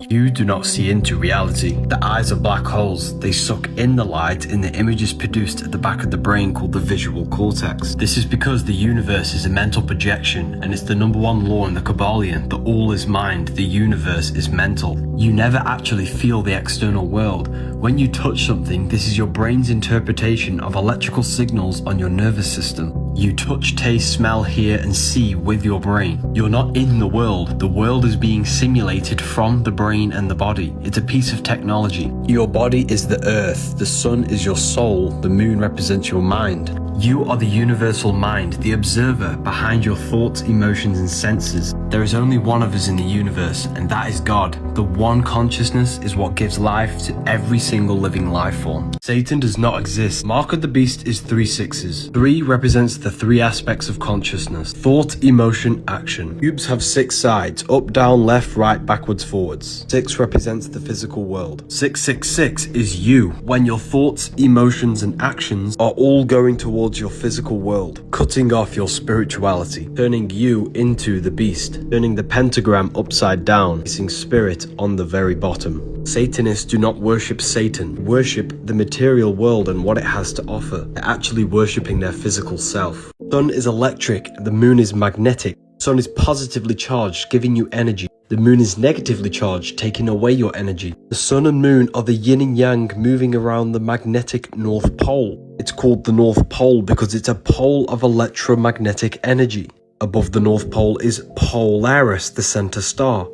You do not see into reality. The eyes are black holes. They suck in the light in the images produced at the back of the brain called the visual cortex. This is because the universe is a mental projection, and it's the #1 law in the Kabbalion that all is mind, the universe is mental. You never actually feel the external world. When you touch something, this is your brain's interpretation of electrical signals on your nervous system. You touch, taste, smell, hear and see with your brain. You're not in the world. The world is being simulated from the brain and the body. It's a piece of technology. Your body is the earth. The sun is your soul. The moon represents your mind. You are the universal mind, the observer behind your thoughts, emotions and senses. There is only one of us in the universe, and that is God. The one consciousness is what gives life to every single living life form. Satan does not exist. Mark of the beast is 3 sixes. 3 represents the 3 aspects of consciousness: thought, emotion, action. Cubes have 6 sides: up, down, left, right, backwards, forwards. 6 represents the physical world. 666 is you, when your thoughts, emotions, and actions are all going towards your physical world, cutting off your spirituality, turning you into the beast, turning the pentagram upside down, placing spirit on the very bottom. Satanists do not worship Satan, worship the material world and what it has to offer. They're actually worshipping their physical self. The sun is electric, the moon is magnetic. The sun is positively charged, giving you energy. The moon is negatively charged, taking away your energy. The sun and moon are the yin and yang moving around the magnetic North Pole. It's called the North Pole because it's a pole of electromagnetic energy. Above the North Pole is Polaris, the center star.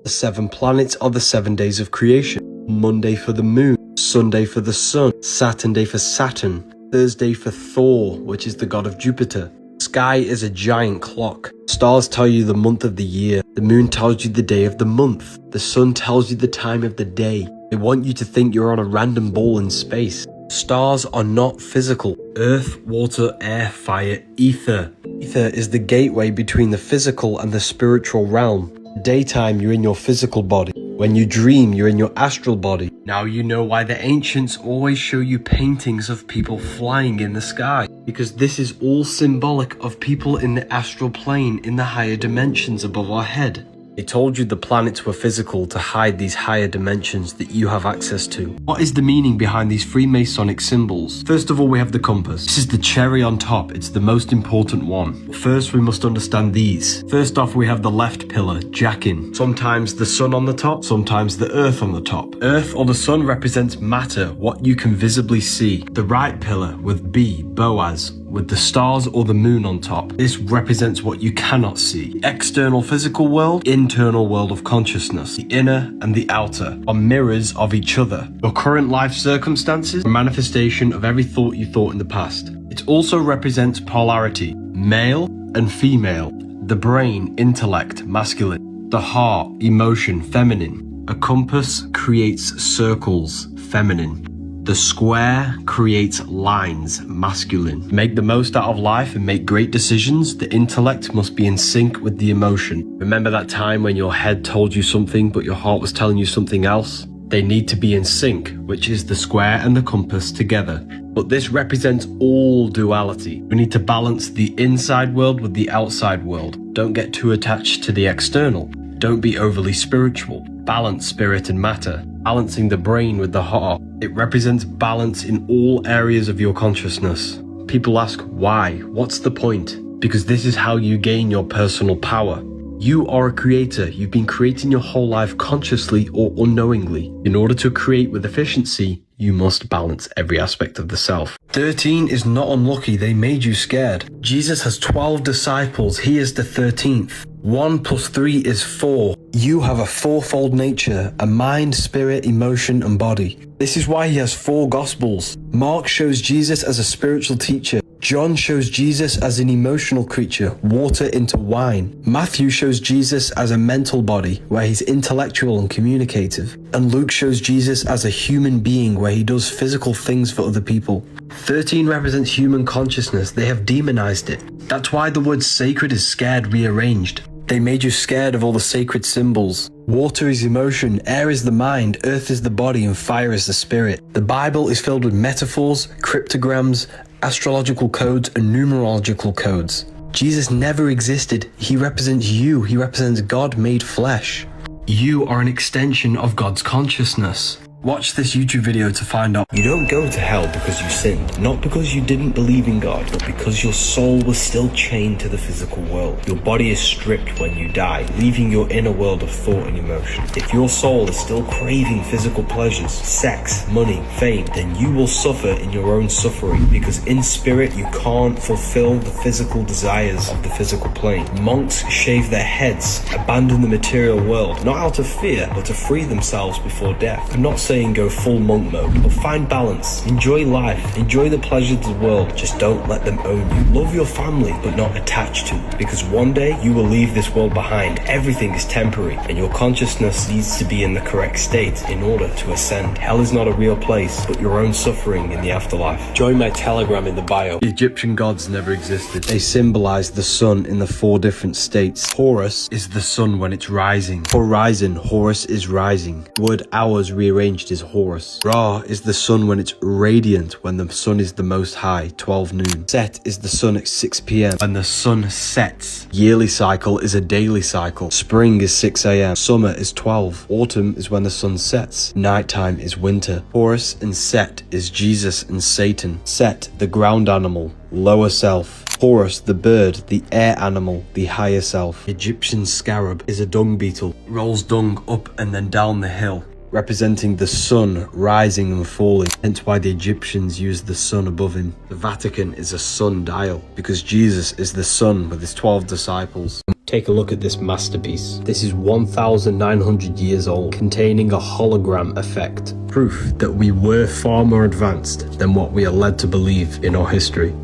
The 7 planets are the 7 days of creation. Monday for the moon, Sunday for the sun, Saturday for Saturn, Thursday for Thor, which is the god of Jupiter. Sky is a giant clock. Stars tell you the month of the year. The moon tells you the day of the month. The sun tells you the time of the day. They want you to think you're on a random ball in space. Stars are not physical. Earth, water, air, fire, ether. Ether is the gateway between the physical and the spiritual realm. Daytime, you're in your physical body. When you dream, you're in your astral body. Now you know why the ancients always show you paintings of people flying in the sky. Because this is all symbolic of people in the astral plane, in the higher dimensions above our head. They told you the planets were physical to hide these higher dimensions that you have access to. What is the meaning behind these Freemasonic symbols? First of all, we have the compass. This is the cherry on top. It's the most important one. First, we must understand these. First off, we have the left pillar, Jackin. Sometimes the sun on the top, sometimes the earth on the top. Earth or the sun represents matter, what you can visibly see. The right pillar with B, Boaz, with the stars or the moon on top. This represents what you cannot see. The external physical world, internal world of consciousness. The inner and the outer are mirrors of each other. Your current life circumstances are a manifestation of every thought you thought in the past. It also represents polarity, male and female. The brain, intellect, masculine. The heart, emotion, feminine. A compass creates circles, feminine. The square creates lines, masculine. Make the most out of life and make great decisions. The intellect must be in sync with the emotion. Remember that time when your head told you something but your heart was telling you something else? They need to be in sync, which is the square and the compass together. But this represents all duality. We need to balance the inside world with the outside world. Don't get too attached to the external. Don't be overly spiritual. Balance spirit and matter. Balancing the brain with the heart. It represents balance in all areas of your consciousness. People ask why? What's the point? Because this is how you gain your personal power. You are a creator. You've been creating your whole life consciously or unknowingly. In order to create with efficiency, you must balance every aspect of the self. 13 is not unlucky. They made you scared. Jesus has 12 disciples. He is the 13th. 1 plus 3 is 4. You have a fourfold nature, a mind, spirit, emotion, and body. This is why he has 4 gospels. Mark shows Jesus as a spiritual teacher. John shows Jesus as an emotional creature, water into wine. Matthew shows Jesus as a mental body, where he's intellectual and communicative. And Luke shows Jesus as a human being, where he does physical things for other people. 13 represents human consciousness. They have demonized it. That's why the word sacred is scared rearranged. They made you scared of all the sacred symbols. Water is emotion, air is the mind, earth is the body, and fire is the spirit. The Bible is filled with metaphors, cryptograms, astrological codes, and numerological codes. Jesus never existed. He represents you. He represents God made flesh. You are an extension of God's consciousness. Watch this YouTube video to find out. You don't go to hell because you sinned, not because you didn't believe in God, but because your soul was still chained to the physical world. Your body is stripped when you die, leaving your inner world of thought and emotion. If your soul is still craving physical pleasures, sex, money, fame, then you will suffer in your own suffering, because in spirit you can't fulfill the physical desires of the physical plane. Monks shave their heads, abandon the material world, not out of fear, but to free themselves before death. I'm not saying saying go full monk mode, but find balance. Enjoy life. Enjoy the pleasures of the world. Just don't let them own you. Love your family, but not attached to them. Because one day, you will leave this world behind. Everything is temporary, and your consciousness needs to be in the correct state in order to ascend. Hell is not a real place, but your own suffering in the afterlife. Join my Telegram in the bio. The Egyptian gods never existed. They symbolize the sun in the 4 different states. Horus is the sun when it's rising. Horizon, Horus is rising. Word hours rearranged is Horus. Ra is the sun when it's radiant, when the sun is the most high, 12 noon. Set is the sun at 6 p.m. when the sun sets. Yearly cycle is a daily cycle. Spring is 6 a.m. Summer is 12. Autumn is when the sun sets. Nighttime is winter. Horus and Set is Jesus and Satan. Set, the ground animal, lower self. Horus, the bird, the air animal, the higher self. Egyptian scarab is a dung beetle. Rolls dung up and then down the hill, representing the sun rising and falling, hence why the Egyptians used the sun above him. The Vatican is a sun dial, because Jesus is the sun with his 12 disciples. Take a look at this masterpiece. This is 1,900 years old, containing a hologram effect. Proof that we were far more advanced than what we are led to believe in our history.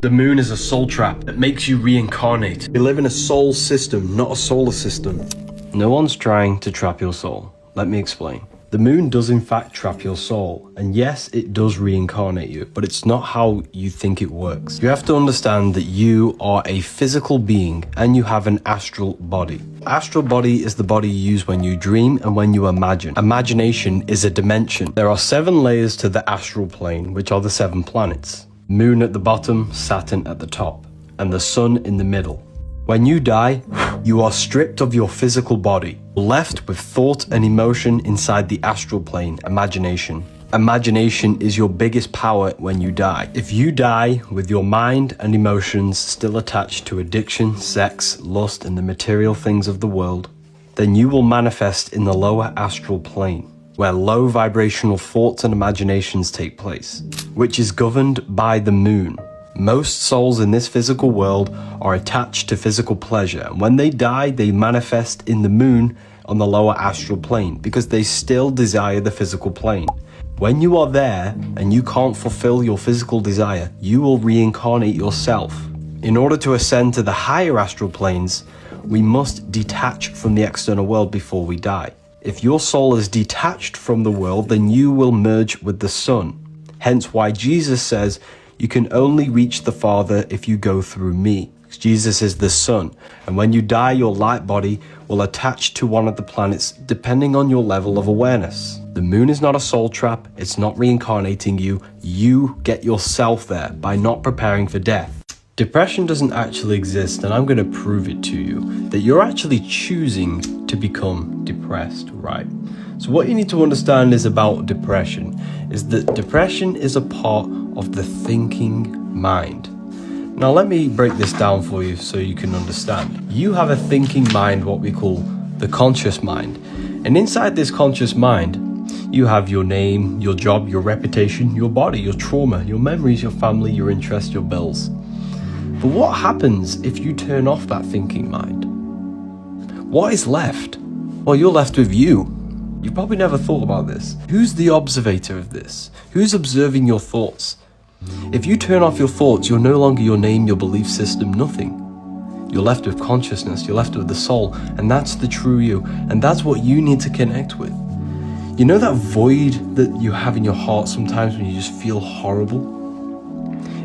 The moon is a soul trap that makes you reincarnate. We live in a soul system, not a solar system. No one's trying to trap your soul. Let me explain. The moon does in fact trap your soul, and yes, it does reincarnate you, but it's not how you think it works. You have to understand that you are a physical being and you have an astral body. Astral body is the body you use when you dream and when you imagine. Imagination is a dimension. There are 7 layers to the astral plane, which are the 7 planets. Moon at the bottom, Saturn at the top, and the sun in the middle. When you die, you are stripped of your physical body, left with thought and emotion inside the astral plane, imagination. Imagination is your biggest power when you die. If you die with your mind and emotions still attached to addiction, sex, lust, and the material things of the world, then you will manifest in the lower astral plane, where low vibrational thoughts and imaginations take place, which is governed by the moon. Most souls in this physical world are attached to physical pleasure, and when they die, they manifest in the moon on the lower astral plane because they still desire the physical plane. When you are there and you can't fulfill your physical desire, you will reincarnate yourself. In order to ascend to the higher astral planes, we must detach from the external world before we die. If your soul is detached from the world, then you will merge with the sun. Hence why Jesus says, you can only reach the Father if you go through me. Jesus is the sun, and when you die, your light body will attach to one of the planets depending on your level of awareness. The moon is not a soul trap, it's not reincarnating you. You get yourself there by not preparing for death. Depression doesn't actually exist, and I'm going to prove it to you, that you're actually choosing to become depressed, right? So what you need to understand is about depression, is that depression is a part of the thinking mind. Now let me break this down for you so you can understand. You have a thinking mind, what we call the conscious mind. And inside this conscious mind, you have your name, your job, your reputation, your body, your trauma, your memories, your family, your interests, your bills. But what happens if you turn off that thinking mind? What is left? Well, you're left with you. You've probably never thought about this. Who's the observator of this? Who's observing your thoughts? If you turn off your thoughts, you're no longer your name, your belief system, nothing. You're left with consciousness, you're left with the soul, and that's the true you, and that's what you need to connect with. You know that void that you have in your heart sometimes when you just feel horrible?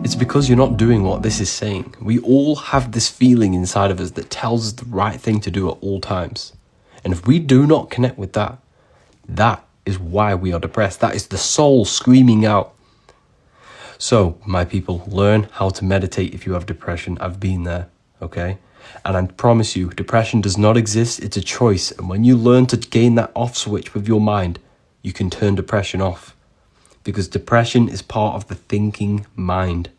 It's because you're not doing what this is saying. We all have this feeling inside of us that tells us the right thing to do at all times. And if we do not connect with that, that is why we are depressed. That is the soul screaming out. So, my people, learn how to meditate if you have depression. I've been there, okay? And I promise you, depression does not exist. It's a choice. And when you learn to gain that off switch with your mind, you can turn depression off. Because depression is part of the thinking mind.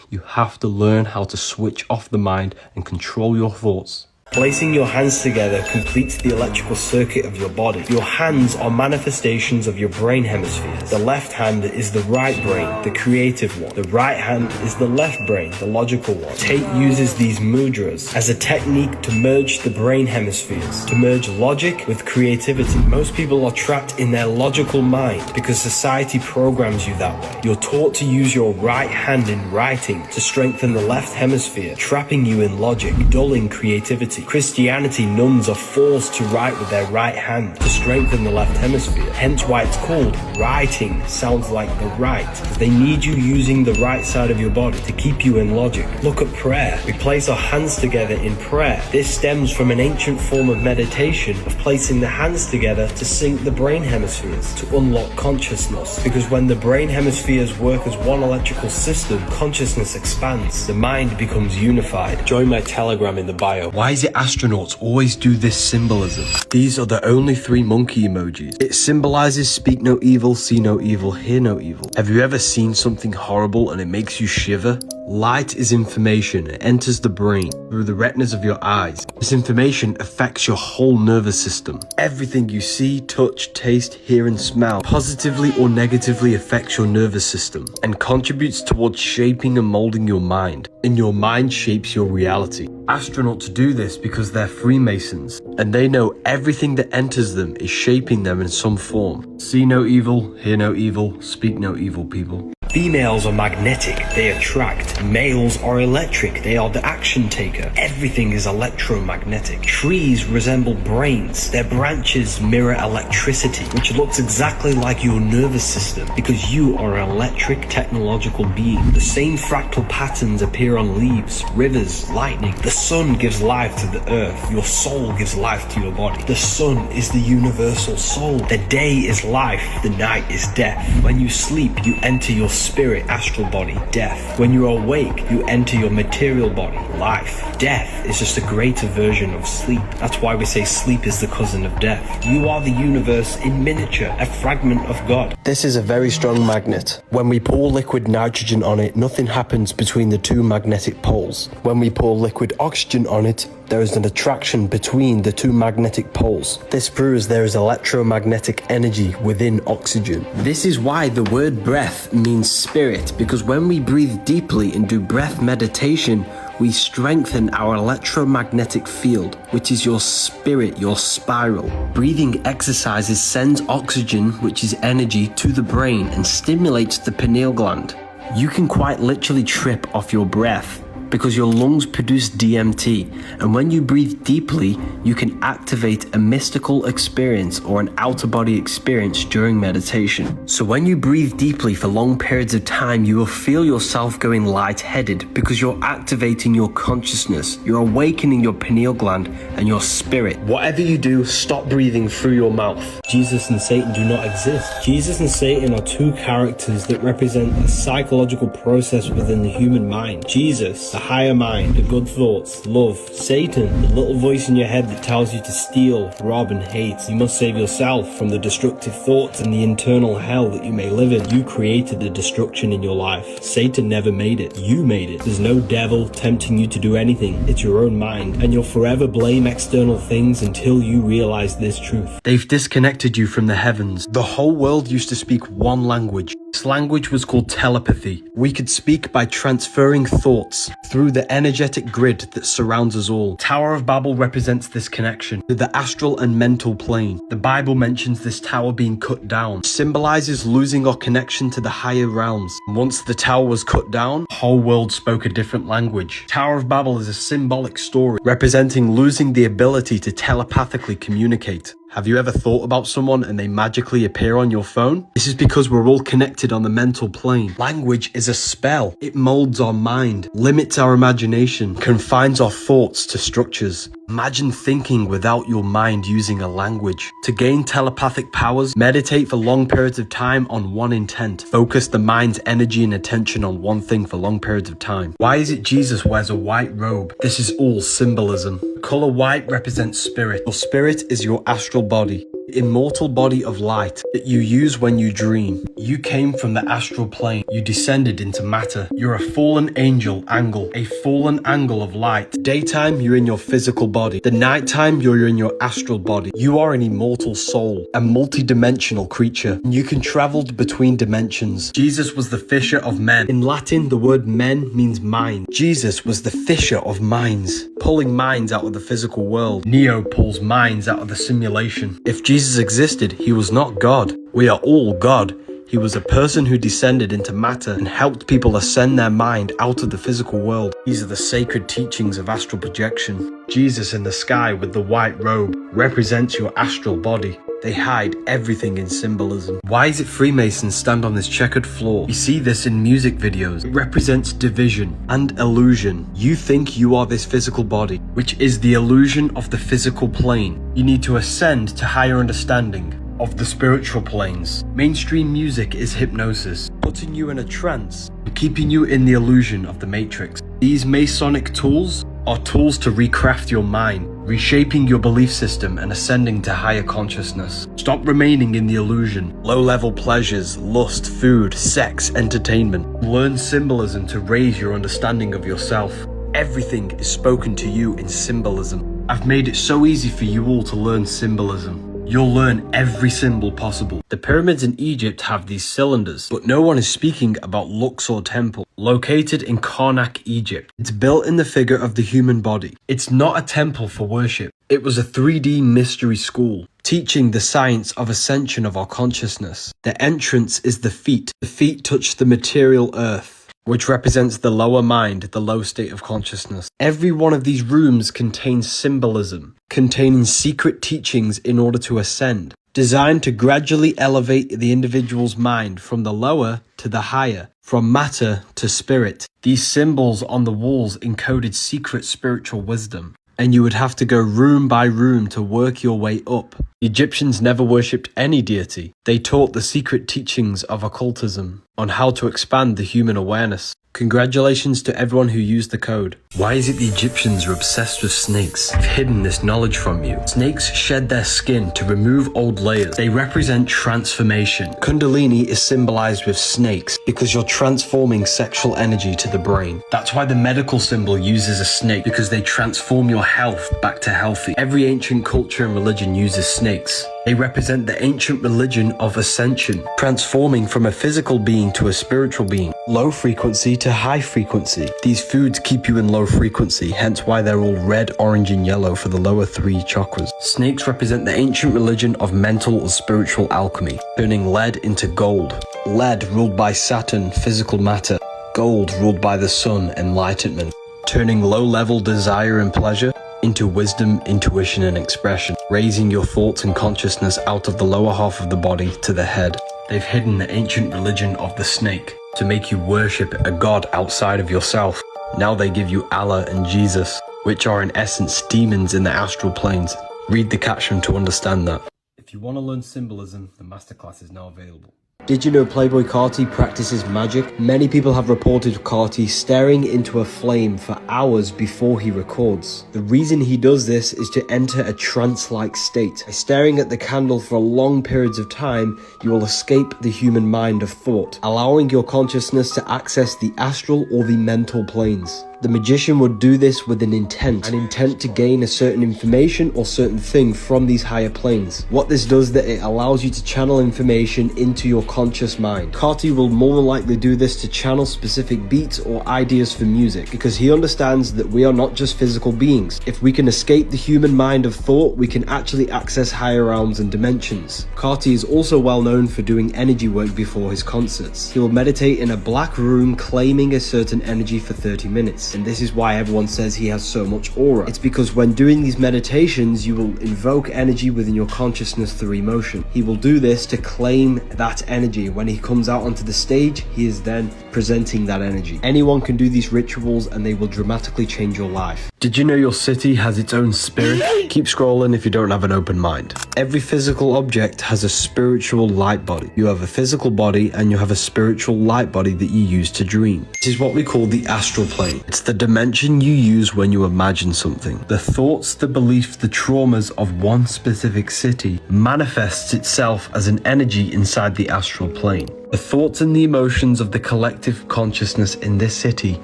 You have to learn how to switch off the mind and control your thoughts. Placing your hands together completes the electrical circuit of your body. Your hands are manifestations of your brain hemispheres. The left hand is the right brain, the creative one. The right hand is the left brain, the logical one. Tate uses these mudras as a technique to merge the brain hemispheres, to merge logic with creativity. Most people are trapped in their logical mind because society programs you that way. You're taught to use your right hand in writing to strengthen the left hemisphere, trapping you in logic, dulling creativity. Christianity, nuns are forced to write with their right hand to strengthen the left hemisphere. Hence why it's called writing. Sounds like the right, because they need you using the right side of your body to keep you in logic. Look at prayer. We place our hands together in prayer. This stems from an ancient form of meditation of placing the hands together to sync the brain hemispheres, to unlock consciousness. Because when the brain hemispheres work as one electrical system, consciousness expands. The mind becomes unified. Join my Telegram in the bio. Why is it astronauts always do this symbolism? These are the only 3 monkey emojis. It symbolizes speak no evil, see no evil, hear no evil. Have you ever seen something horrible and it makes you shiver? Light is information. It enters the brain through the retinas of your eyes. This information affects your whole nervous system. Everything you see, touch, taste, hear and smell positively or negatively affects your nervous system and contributes towards shaping and molding your mind. And your mind shapes your reality. Astronauts do this because they're Freemasons and they know everything that enters them is shaping them in some form. See no evil, hear no evil, speak no evil, people. Females are magnetic, they attract. Males are electric, they are the action taker. Everything is electromagnetic. Trees resemble brains. Their branches mirror electricity, which looks exactly like your nervous system because you are an electric technological being. The same fractal patterns appear on leaves, rivers, lightning. The sun gives life to the earth. Your soul gives life to your body. The sun is the universal soul. The day is life, the night is death. When you sleep, you enter your spirit, astral body, death. When you're awake, you enter your material body, life. Death is just a greater version of sleep. That's why we say sleep is the cousin of death. You are the universe in miniature, a fragment of God. This is a very strong magnet. When we pour liquid nitrogen on it, nothing happens between the 2 magnetic poles. When we pour liquid oxygen on it, there is an attraction between the 2 magnetic poles. This proves there is electromagnetic energy within oxygen. This is why the word breath means spirit, because when we breathe deeply and do breath meditation, we strengthen our electromagnetic field, which is your spirit, your spiral. Breathing exercises sends oxygen, which is energy, to the brain and stimulates the pineal gland. You can quite literally trip off your breath because your lungs produce DMT, and when you breathe deeply, you can activate a mystical experience or an out-of-body experience during meditation. So when you breathe deeply for long periods of time, you will feel yourself going lightheaded because you're activating your consciousness, you're awakening your pineal gland and your spirit. Whatever you do, stop breathing through your mouth. Jesus and Satan do not exist. Jesus and Satan are 2 characters that represent a psychological process within the human mind. Jesus, the higher mind, the good thoughts, love. Satan, the little voice in your head that tells you to steal, rob and hate. You must save yourself from the destructive thoughts and the internal hell that you may live in. You created the destruction in your life. Satan never made it. You made it. There's no devil tempting you to do anything. It's your own mind. And you'll forever blame external things until you realize this truth. They've disconnected you from the heavens. The whole world used to speak one language. This language was called telepathy. We could speak by transferring thoughts through the energetic grid that surrounds us all. Tower of Babel represents this connection to the astral and mental plane. The Bible mentions this tower being cut down, symbolizes losing our connection to the higher realms. Once the tower was cut down, the whole world spoke a different language. Tower of Babel is a symbolic story representing losing the ability to telepathically communicate. Have you ever thought about someone and they magically appear on your phone? This is because we're all connected on the mental plane. Language is a spell. It molds our mind, limits our imagination, confines our thoughts to structures. Imagine thinking without your mind using a language. To gain telepathic powers, meditate for long periods of time on one intent. Focus the mind's energy and attention on one thing for long periods of time. Why is it Jesus wears a white robe? This is all symbolism. The color white represents spirit. Your spirit is your astral body. Immortal body of light that you use when you dream. You came from the astral plane. You descended into matter. You're a fallen angel angle, a fallen angle of light. Daytime, you're in your physical body. The nighttime, you're in your astral body. You are an immortal soul, a multi-dimensional creature. You can travel between dimensions. Jesus was the fisher of men. In Latin, the word men means mind. Jesus was the fisher of minds, pulling minds out of the physical world. Neo pulls minds out of the simulation. If Jesus existed, he was not God. We are all God. He was a person who descended into matter and helped people ascend their mind out of the physical world. These are the sacred teachings of astral projection. Jesus in the sky with the white robe represents your astral body. They hide everything in symbolism. Why is it Freemasons stand on this checkered floor? You see this in music videos. It represents division and illusion. You think you are this physical body, which is the illusion of the physical plane. You need to ascend to higher understanding of the spiritual planes. Mainstream music is hypnosis, putting you in a trance and keeping you in the illusion of the matrix. These Masonic tools are tools to recraft your mind, reshaping your belief system and ascending to higher consciousness. Stop remaining in the illusion. Low-level pleasures, lust, food, sex, entertainment. Learn symbolism to raise your understanding of yourself. Everything is spoken to you in symbolism. I've made it so easy for you all to learn symbolism. You'll learn every symbol possible. The pyramids in Egypt have these cylinders, but no one is speaking about Luxor Temple, located in Karnak, Egypt. It's built in the figure of the human body. It's not a temple for worship. It was a 3D mystery school, teaching the science of ascension of our consciousness. The entrance is the feet. The feet touch the material earth, which represents the lower mind, the low state of consciousness. Every one of these rooms contains symbolism, containing secret teachings in order to ascend, designed to gradually elevate the individual's mind from the lower to the higher, from matter to spirit. These symbols on the walls encoded secret spiritual wisdom, and you would have to go room by room to work your way up. The Egyptians never worshipped any deity. They taught the secret teachings of occultism on how to expand the human awareness. Congratulations to everyone who used the code. Why is it the Egyptians are obsessed with snakes? They've hidden this knowledge from you. Snakes shed their skin to remove old layers. They represent transformation. Kundalini is symbolized with snakes because you're transforming sexual energy to the brain. That's why the medical symbol uses a snake, because they transform your health back to healthy. Every ancient culture and religion uses snakes. They represent the ancient religion of ascension, transforming from a physical being to a spiritual being, low frequency to high frequency. These foods keep you in low frequency, hence why they're all red, orange, and yellow for the lower 3 chakras. Snakes represent the ancient religion of mental or spiritual alchemy, turning lead into gold. Lead ruled by Saturn, physical matter. Gold ruled by the sun, enlightenment. Turning low-level desire and pleasure into wisdom, intuition, and expression, raising your thoughts and consciousness out of the lower half of the body to the head. They've hidden the ancient religion of the snake to make you worship a god outside of yourself. Now they give you Allah and Jesus, which are in essence demons in the astral planes. Read the caption to understand that. If you want to learn symbolism, the masterclass is now available. Did you know Playboy Carti practices magic? Many people have reported Carti staring into a flame for hours before he records. The reason he does this is to enter a trance-like state. By staring at the candle for long periods of time, you will escape the human mind of thought, allowing your consciousness to access the astral or the mental planes. The magician would do this with an intent to gain a certain information or certain thing from these higher planes. What this does is that it allows you to channel information into your conscious mind. Carti will more than likely do this to channel specific beats or ideas for music, because he understands that we are not just physical beings. If we can escape the human mind of thought, we can actually access higher realms and dimensions. Carti is also well known for doing energy work before his concerts. He will meditate in a black room claiming a certain energy for 30 minutes. And this is why everyone says he has so much aura. It's because when doing these meditations, you will invoke energy within your consciousness through emotion. He will do this to claim that energy. When he comes out onto the stage, he is then presenting that energy. Anyone can do these rituals and they will dramatically change your life. Did you know your city has its own spirit? Keep scrolling if you don't have an open mind. Every physical object has a spiritual light body. You have a physical body and you have a spiritual light body that you use to dream. This is what we call the astral plane. It's the dimension you use when you imagine something. The thoughts, the beliefs, the traumas of one specific city manifests itself as an energy inside the astral plane. The thoughts and the emotions of the collective consciousness in this city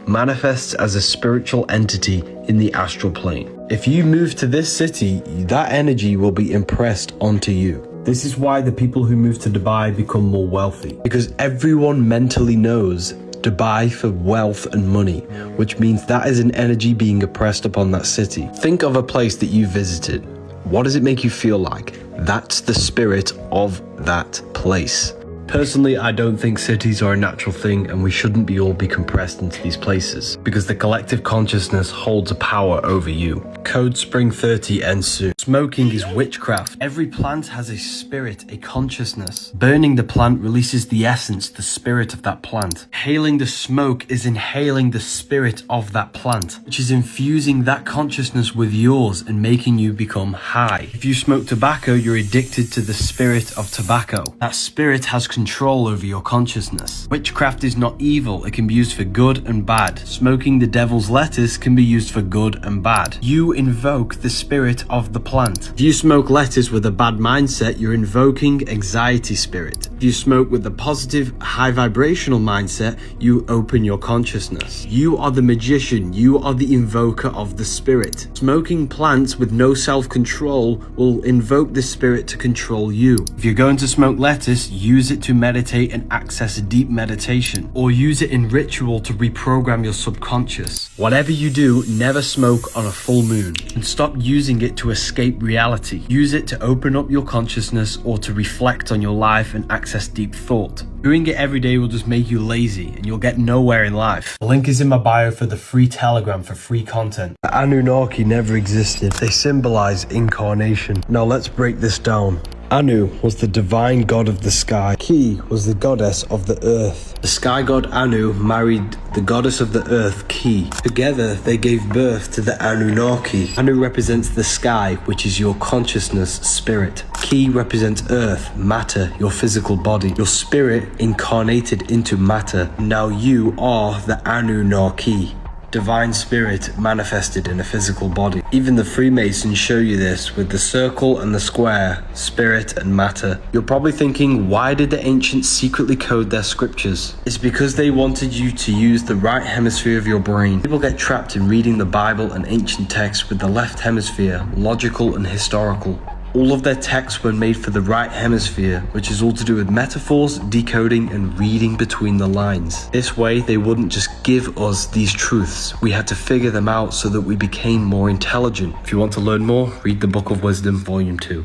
manifests as a spiritual entity in the astral plane. If you move to this city, that energy will be impressed onto you. This is why the people who move to Dubai become more wealthy, because everyone mentally knows Dubai for wealth and money, which means that is an energy being impressed upon that city. Think of a place that you visited. What does it make you feel like? That's the spirit of that place. Personally, I don't think cities are a natural thing and we shouldn't all be compressed into these places because the collective consciousness holds a power over you. Code Spring 30 ends soon. Smoking is witchcraft. Every plant has a spirit, a consciousness. Burning the plant releases the essence, the spirit of that plant. Inhaling the smoke is inhaling the spirit of that plant, which is infusing that consciousness with yours and making you become high. If you smoke tobacco, you're addicted to the spirit of tobacco. That spirit has control over your consciousness. Witchcraft is not evil, it can be used for good and bad. Smoking the devil's lettuce can be used for good and bad. You invoke the spirit of the plant. If you smoke lettuce with a bad mindset, you're invoking anxiety spirit. If you smoke with a positive, high vibrational mindset, you open your consciousness. You are the magician, you are the invoker of the spirit. Smoking plants with no self-control will invoke the spirit to control you. If you're going to smoke lettuce, use it to meditate and access deep meditation, or use it in ritual to reprogram your subconscious. Whatever you do, never smoke on a full moon, and stop using it to escape reality. Use it to open up your consciousness or to reflect on your life and access deep thought. Doing it every day will just make you lazy and you'll get nowhere in life. The link is in my bio for the free Telegram for free content. The Anunnaki never existed. They symbolize incarnation. Now let's break this down. Anu was the divine god of the sky. Ki was the goddess of the earth. The sky god Anu married the goddess of the earth, Ki. Together, they gave birth to the Anunnaki. Anu represents the sky, which is your consciousness, spirit. Ki represents earth, matter, your physical body. Your spirit incarnated into matter. Now you are the Anunnaki. Divine spirit manifested in a physical body. Even the Freemasons show you this with the circle and the square, spirit and matter. You're probably thinking, why did the ancients secretly code their scriptures? It's because they wanted you to use the right hemisphere of your brain. People get trapped in reading the Bible and ancient texts with the left hemisphere, logical and historical. All of their texts were made for the right hemisphere, which is all to do with metaphors, decoding, and reading between the lines. This way, they wouldn't just give us these truths. We had to figure them out so that we became more intelligent. If you want to learn more, read the Book of Wisdom, Volume 2.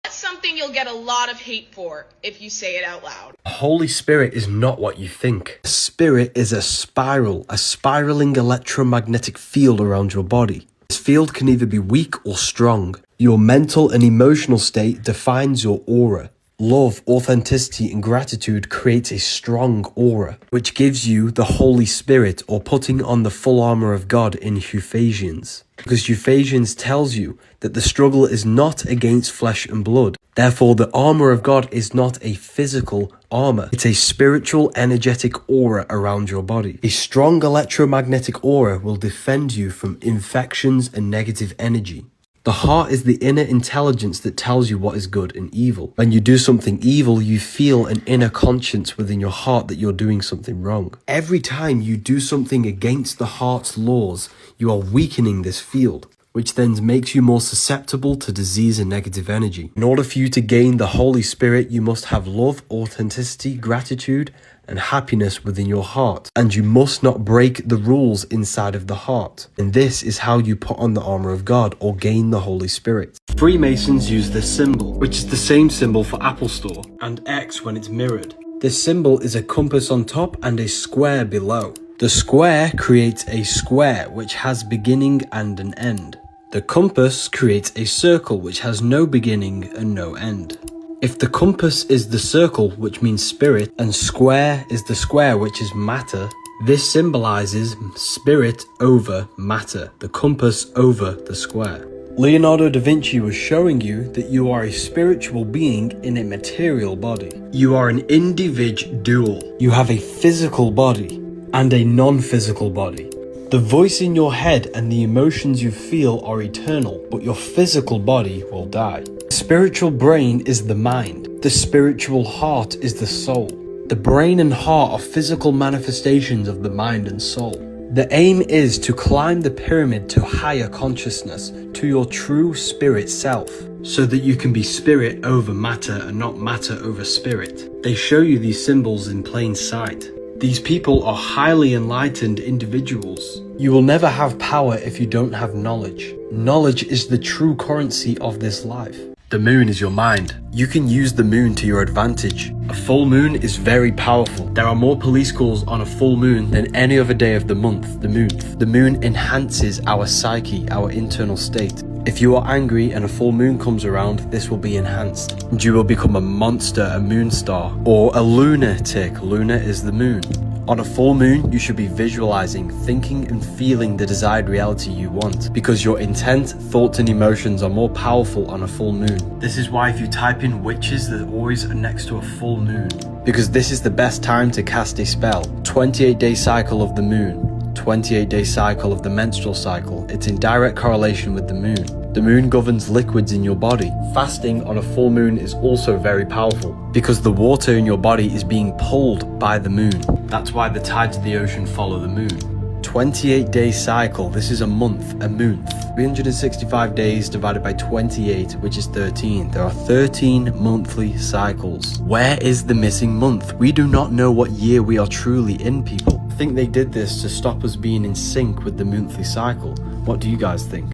That's something you'll get a lot of hate for if you say it out loud. The Holy Spirit is not what you think. A spirit is a spiral, a spiraling electromagnetic field around your body. This field can either be weak or strong. Your mental and emotional state defines your aura. Love, authenticity, and gratitude creates a strong aura, which gives you the Holy Spirit, or putting on the full armor of God in Ephesians. Because Ephesians tells you that the struggle is not against flesh and blood. Therefore, the armor of God is not a physical armor. It's a spiritual, energetic aura around your body. A strong electromagnetic aura will defend you from infections and negative energy. The heart is the inner intelligence that tells you what is good and evil. When you do something evil, you feel an inner conscience within your heart that you're doing something wrong. Every time you do something against the heart's laws, you are weakening this field, which then makes you more susceptible to disease and negative energy. In order for you to gain the Holy Spirit, you must have love, authenticity, gratitude, and happiness within your heart. And you must not break the rules inside of the heart. And this is how you put on the armor of God or gain the Holy Spirit. Freemasons use this symbol, which is the same symbol for Apple Store, and X when it's mirrored. This symbol is a compass on top and a square below. The square creates a square which has beginning and an end. The compass creates a circle which has no beginning and no end. If the compass is the circle, which means spirit, and square is the square, which is matter, This symbolizes spirit over matter, the compass over the square. Leonardo da Vinci was showing you that you are a spiritual being in a material body. You are an individual. You have a physical body and a non-physical body. The voice in your head and the emotions you feel are eternal, but your physical body will die. The spiritual brain is the mind. The spiritual heart is the soul. The brain and heart are physical manifestations of the mind and soul. The aim is to climb the pyramid to higher consciousness, to your true spirit self, so that you can be spirit over matter and not matter over spirit. They show you these symbols in plain sight. These people are highly enlightened individuals. You will never have power if you don't have knowledge. Knowledge is the true currency of this life. The moon is your mind. You can use the moon to your advantage. A full moon is very powerful. There are more police calls on a full moon than any other day of the month, the moon. The moon enhances our psyche, our internal state. If you are angry and a full moon comes around, this will be enhanced. And you will become a monster, a moon star, or a lunatic. Luna is the moon. On a full moon, you should be visualizing, thinking and feeling the desired reality you want, because your intent, thoughts and emotions are more powerful on a full moon. This is why if you type in witches, they're always next to a full moon, because this is the best time to cast a spell. 28-day cycle of the moon, 28-day cycle of the menstrual cycle. It's in direct correlation with the moon. The moon governs liquids in your body. Fasting on a full moon is also very powerful because the water in your body is being pulled by the moon. That's why the tides of the ocean follow the moon. 28-day cycle. This is a month, a month. 365 days divided by 28, which is 13. There are 13 monthly cycles. Where is the missing month? We do not know what year we are truly in, people. I think they did this to stop us being in sync with the monthly cycle. What do you guys think?